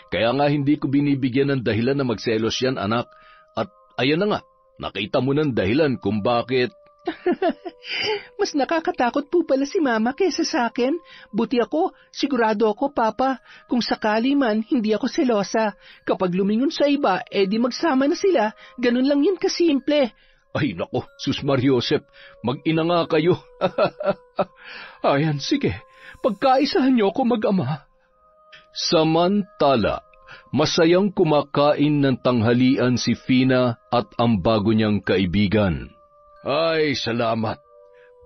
Kaya nga hindi ko binibigyan ng dahilan na magselos yan, anak. At ayan na nga, nakita mo ng dahilan kung bakit... Mas nakakatakot po pala si Mama kaysa sa akin. Buti ako, sigurado ako, Papa. Kung sakali man, hindi ako selosa. Kapag lumingon sa iba, di magsama na sila. Ganun lang yun kasimple. Ay nako, Sus Mariosep, mag-ina nga kayo. Ayan, sige, pagkaisahan niyo ako mag-ama. Samantala, masayang kumakain ng tanghalian si Fina at ang bago niyang kaibigan. Ay, salamat.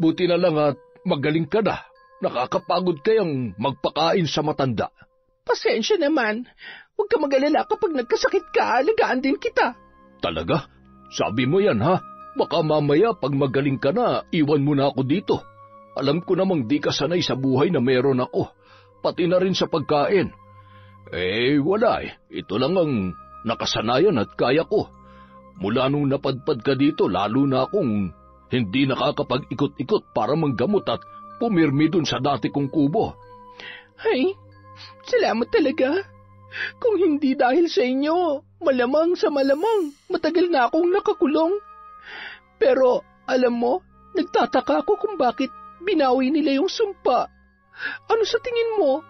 Buti na lang at magaling ka na. Nakakapagod kayang magpakain sa matanda. Pasensya naman. Huwag ka mag-alala kapag nagkasakit ka, alagaan din kita. Talaga? Sabi mo yan, ha? Baka mamaya pag magaling ka na, iwan mo na ako dito. Alam ko namang di ka sanay sa buhay na meron ako, pati na rin sa pagkain. Wala eh. Ito lang ang nakasanayan at kaya ko. Mula nung napadpad ka dito, lalo na akong hindi nakakapag-ikot-ikot para manggamot at pumirmi dun sa dati kong kubo. Ay, salamat talaga. Kung hindi dahil sa inyo, malamang sa malamang, matagal na akong nakakulong. Pero, alam mo, nagtataka ako kung bakit binawi nila yung sumpa. Ano sa tingin mo?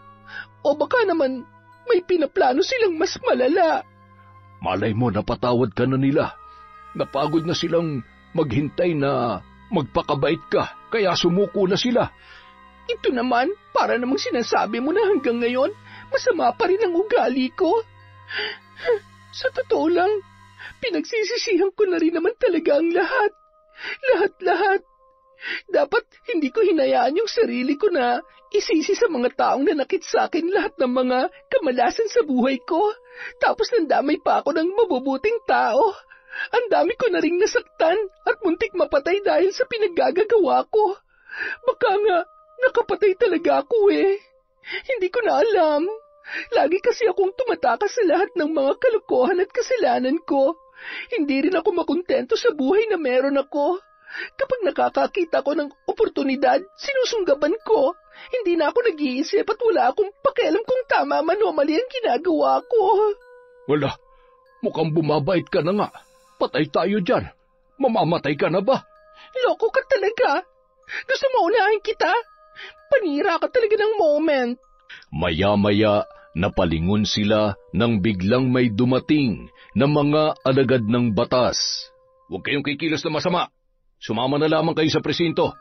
O baka naman may pinaplano silang mas malala. Malay mo, napatawad ka na nila. Napagod na silang maghintay na magpakabait ka, kaya sumuko na sila. Ito naman, para namang sinasabi mo na hanggang ngayon, masama pa rin ang ugali ko. Sa totoo lang, pinagsisisihan ko na rin naman talaga ang lahat. Lahat-lahat. Dapat hindi ko hinayaan yung sarili ko na isisi sa mga taong nanakit sa akin lahat ng mga kamalasan sa buhay ko. Tapos nandamay pa ako ng mabubuting tao. Ang dami ko na ring nasaktan at muntik mapatay dahil sa pinaggagawa ko. Baka nga, nakapatay talaga ako eh. Hindi ko na alam. Lagi kasi akong tumatakas sa lahat ng mga kalokohan at kasalanan ko. Hindi rin ako makontento sa buhay na meron ako. Kapag nakakakita ko ng oportunidad, sinusunggaban ko. Hindi na ako nag-iisip at wala akong pakialam kung tama man o mali ang ginagawa ko. Wala, mukhang bumabait ka na nga. Patay tayo dyan. Mamamatay ka na ba? Loko ka talaga. Gusto mo unahin kita? Panira ka talaga ng moment. Maya-maya, napalingon sila nang biglang may dumating na mga alagad ng batas. Huwag kayong kikilos na masama. Sumama na lamang kayo sa presinto.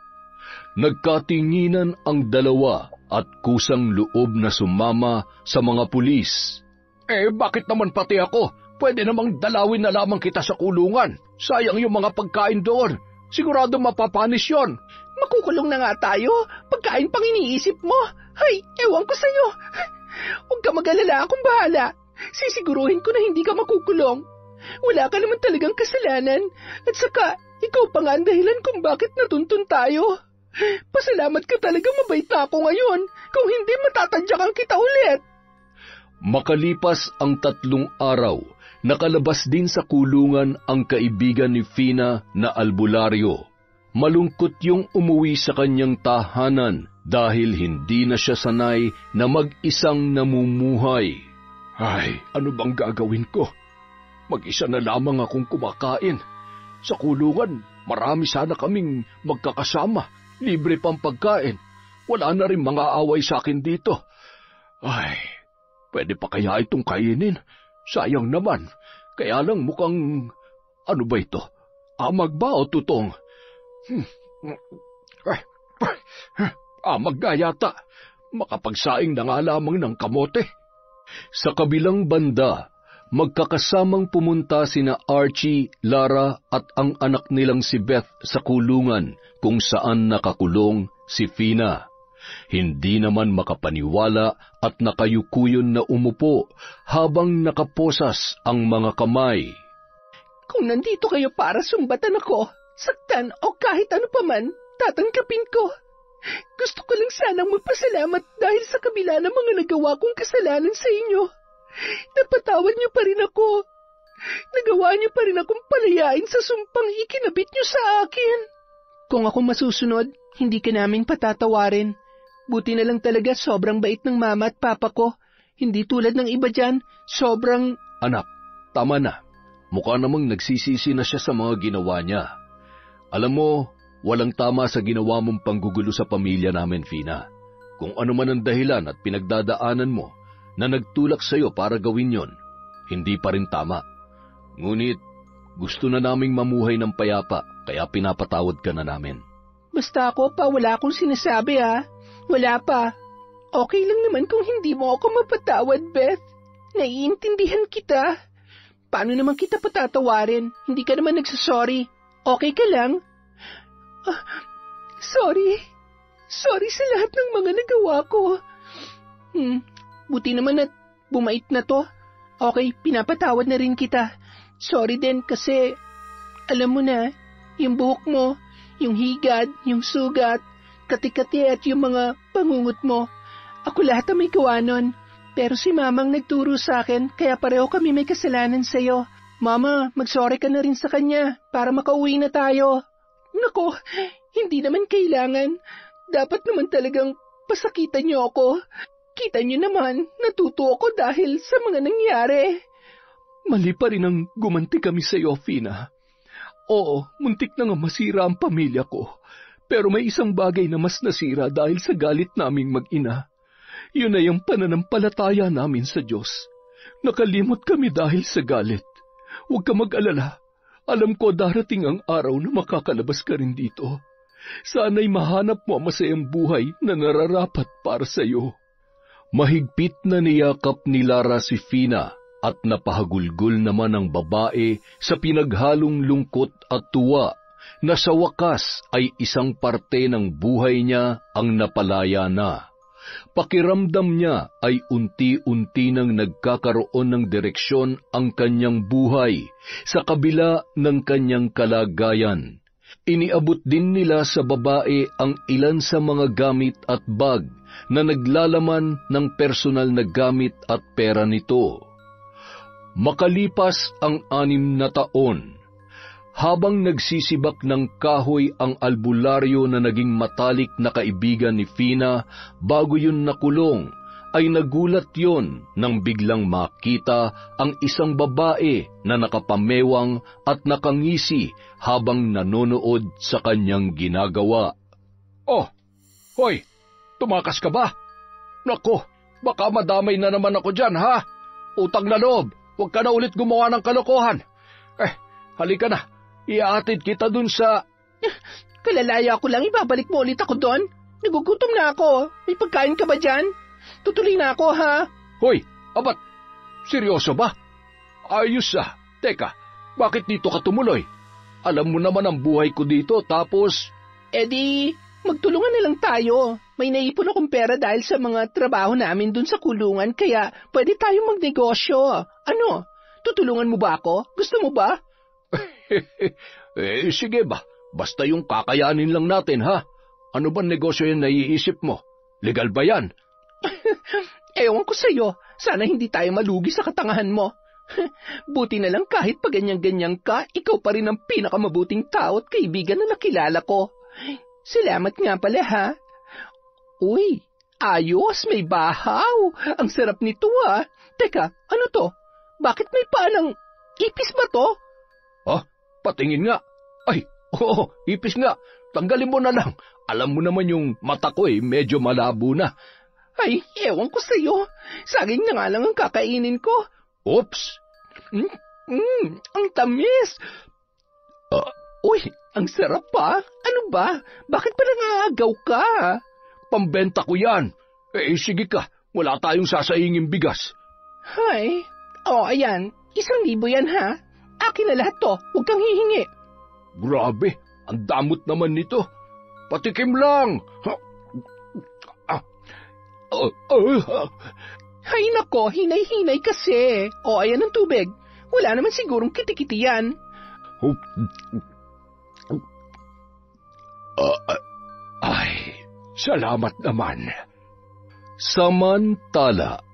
Nagkatinginan ang dalawa at kusang loob na sumama sa mga pulis. Bakit naman pati ako? Pwede namang dalawin na lamang kita sa kulungan. Sayang yung mga pagkain doon. Sigurado mapapanis yon. Makukulong na nga tayo. Pagkain pang iniisip mo. Hay, ewan ko sa'yo. Huwag ka mag-alala, akong bahala. Sisiguruhin ko na hindi ka makukulong. Wala ka naman talagang kasalanan. At saka, ikaw pa nga ang dahilan kung bakit natuntun tayo. Pasalamat ka talaga, mabait na ako ngayon. Kung hindi, matatadyakan kita ulit. Makalipas ang 3 araw, nakalabas din sa kulungan ang kaibigan ni Fina na albularyo. Malungkot yung umuwi sa kanyang tahanan dahil hindi na siya sanay na mag-isang namumuhay. Ay, ano bang gagawin ko? Mag-isa na lamang akong kumakain. Sa kulungan, marami sana kaming magkakasama, libre pang pagkain. Wala na rin mga away sa akin dito. Ay, pwede pa kaya itong kainin? Sayang naman. Kaya lang mukhang... Ano ba ito? Amag ba o tutong? Amag nga yata. Makapagsaing na nga lamang ng kamote. Sa kabilang banda, magkakasamang pumunta sina Archie, Lara at ang anak nilang si Beth sa kulungan kung saan nakakulong si Fina. Hindi naman makapaniwala at nakayukuyon na umupo habang nakaposas ang mga kamay. Kung nandito kayo para sumbatan ako, saktan o kahit ano paman, tatanggapin ko. Gusto ko lang sanang magpasalamat dahil sa kabila ng mga nagawa kong kasalanan sa inyo. Napatawad niyo pa rin ako. Nagawa niyo pa rin akong palayain sa sumpang ikinabit niyo sa akin. Kung ako masusunod, hindi ka namin patatawarin. Buti na lang talaga sobrang bait ng mama at papa ko. Hindi tulad ng iba dyan, sobrang... Anak, tama na. Mukha namang nagsisisi na siya sa mga ginawa niya. Alam mo, walang tama sa ginawa mong panggugulo sa pamilya namin, Fina. Kung ano man ang dahilan at pinagdadaanan mo na nagtulak sa iyo para gawin yon, hindi pa rin tama. Ngunit, gusto na naming mamuhay ng payapa, kaya pinapatawad ka na namin. Basta ako pa, wala akong sinasabi ha. Wala pa. Okay lang naman kung hindi mo ako mapatawad, Beth. Naiintindihan kita. Paano naman kita patatawarin? Hindi ka naman nagsasorry. Okay ka lang? Sorry. Sorry sa lahat ng mga nagawa ko. buti naman at bumait na to. Okay, pinapatawad na rin kita. Sorry din kasi, alam mo na, yung buhok mo, yung higad, yung sugat, kati-kati at yung mga pangungot mo. Ako lahat ang may gawa nun. Pero si Mamang nagturo sa akin, kaya pareho kami may kasalanan sa'yo. Mama, mag-sorry ka na rin sa kanya para makauwi na tayo. Nako, hindi naman kailangan. Dapat naman talagang pasakitan niyo ako. Kita niyo naman, natuto ako dahil sa mga nangyari. Mali pa rin ang gumanti kami sa iyo, Fina. Oo, muntik na nga masira ang pamilya ko. Pero may isang bagay na mas nasira dahil sa galit naming mag-ina. Yun ay ang pananampalataya namin sa Diyos. Nakalimot kami dahil sa galit. Huwag ka mag-alala. Alam ko darating ang araw na makakalabas ka rin dito. Sana'y mahanap mo ang masayang buhay na nararapat para sa iyo. Mahigpit na niyakap ni Lara si Fina at napahagulgol naman ang babae sa pinaghalong lungkot at tuwa na sa wakas ay isang parte ng buhay niya ang napalaya na. Pakiramdam niya ay unti-unti nang nagkakaroon ng direksyon ang kanyang buhay sa kabila ng kanyang kalagayan. Iniabot din nila sa babae ang ilan sa mga gamit at bag na naglalaman ng personal na gamit at pera nito. Makalipas ang 6 na taon, habang nagsisibak ng kahoy ang albularyo na naging matalik na kaibigan ni Fina bago yun nakulong, ay nagulat yon nang biglang makita ang isang babae na nakapamewang at nakangisi habang nanonood sa kanyang ginagawa. Oh, hoy, tumakas ka ba? Nako, baka madamay na naman ako dyan, ha? Utang na loob, huwag ka na ulit gumawa ng kalokohan. Halika na. Iaatid kita dun sa... Kalalaya ko lang, ibabalik mo ulit ako doon. Nagugutom na ako. May pagkain ka ba dyan? Tutuloy na ako, ha? Hoy, abat, seryoso ba? Ayos ah. Teka, bakit dito ka tumuloy? Alam mo naman ang buhay ko dito, tapos... Di, magtulungan na lang tayo. May naipon akong pera dahil sa mga trabaho namin dun sa kulungan, kaya pwede tayong magnegosyo. Ano? Tutulungan mo ba ako? Gusto mo ba? Sige ba? Basta yung kakayanin lang natin, ha? Ano ba negosyo yung naiisip mo? Legal ba yan? Ewan ko sa'yo. Sana hindi tayo malugi sa katangahan mo. Buti na lang kahit pa ganyan-ganyan ka, ikaw pa rin ang pinakamabuting tao at kaibigan na nakilala ko. Salamat nga pala, ha? Uy, ayos, may bahaw. Ang sarap nito, ha? Teka, ano to? Bakit may paanang ipis ba to? Patingin nga. Ay, oo, ipis nga. Tanggalin mo na lang. Alam mo naman yung mata ko medyo malabo na. Ay, ewan ko sa'yo. Saging na nga lang ang kakainin ko. Oops! Ang tamis! Uy, ang sarap pa. Ano ba? Bakit pa nangaagaw ka? Pambenta ko yan. Sige ka. Wala tayong sasaingin bigas. Hay, ayan. 1,000 yan, ha? Akin na lahat to. Huwag kang hihingi. Grabe, ang damot naman nito. Patikim lang. Hay nako, hinay-hinay kasi. Ayan ang tubig. Wala naman sigurong kitikiti yan. Ay, salamat naman. Samantala.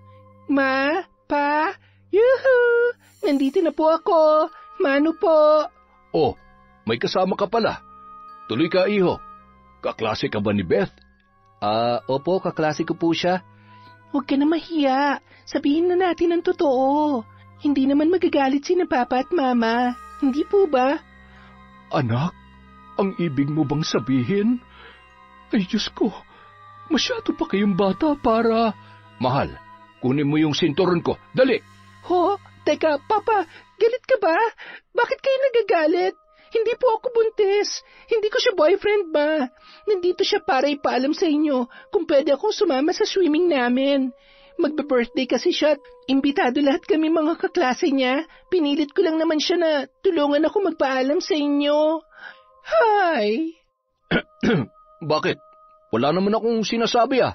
Ma, Pa, yuhu! Nandito na po ako. Mano po. Oh, may kasama ka pala. Tuloy ka, iho. Kaklase ka ba ni Beth? Opo, kaklase ko po siya. Huwag ka na mahiya. Sabihin na natin ang totoo. Hindi naman magagalit si na Papa at Mama. Hindi po ba? Anak, ang ibig mo bang sabihin? Ay, Diyos ko, masyado pa kayong bata para... Mahal, kunin mo yung sinturon ko. Dali! Ho? Teka, Papa, galit ka ba? Bakit kayo nagagalit? Hindi po ako buntis. Hindi ko siya boyfriend, Ma. Nandito siya para ipaalam sa inyo kung pwede akong sumama sa swimming namin. Magbe-birthday kasi siya at imbitado lahat kami mga kaklase niya. Pinilit ko lang naman siya na tulungan ako magpaalam sa inyo. Hi! Bakit? Wala naman akong sinasabi, ah.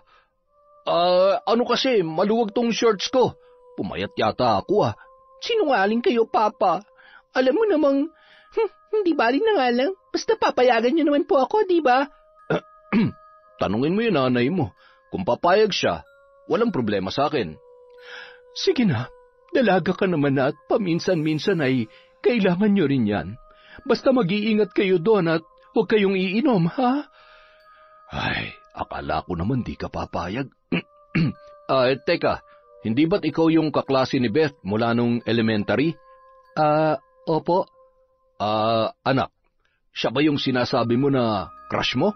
Ano kasi, maluwag tong shorts ko. Pumayat yata ako Sinungaling kayo, Papa. Alam mo namang, hindi bali na nga lang. Basta papayagan niyo naman po ako, di ba? Tanungin mo yung nanay mo. Kung papayag siya, walang problema sa akin. Sige na, dalaga ka naman na at paminsan-minsan ay kailangan nyo rin yan. Basta mag-iingat kayo doon at huwag kayong iinom, ha? Ay, akala ko naman di ka papayag. Teka, hindi ba't ikaw yung kaklase ni Beth mula nung elementary? Opo. Anak, siya ba yung sinasabi mo na crush mo?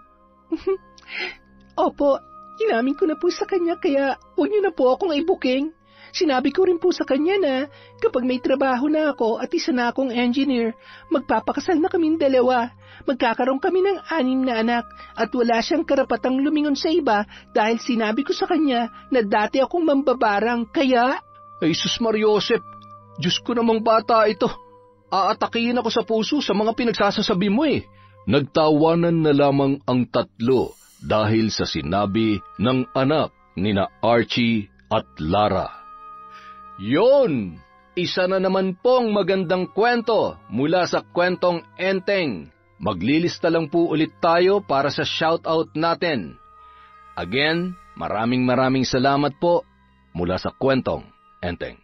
Opo, inamin ko na po sa kanya kaya huwag niyo na po akong i-booking. Sinabi ko rin po sa kanya na kapag may trabaho na ako at isa na akong engineer, magpapakasal na kaming dalawa. Magkakaroon kami ng 6 na anak at wala siyang karapatang lumingon sa iba dahil sinabi ko sa kanya na dati akong mambabarang kaya... Ay, sus Mariosep, Diyos ko namang bata ito. Aatakihin ako sa puso sa mga pinagsasasabi mo eh. Nagtawanan na lamang ang tatlo dahil sa sinabi ng anak nina Archie at Lara. Yon! Isa na naman pong magandang kwento mula sa Kwentong Enteng. Maglilista lang po ulit tayo para sa shoutout natin. Again, maraming salamat po mula sa Kwentong Enteng.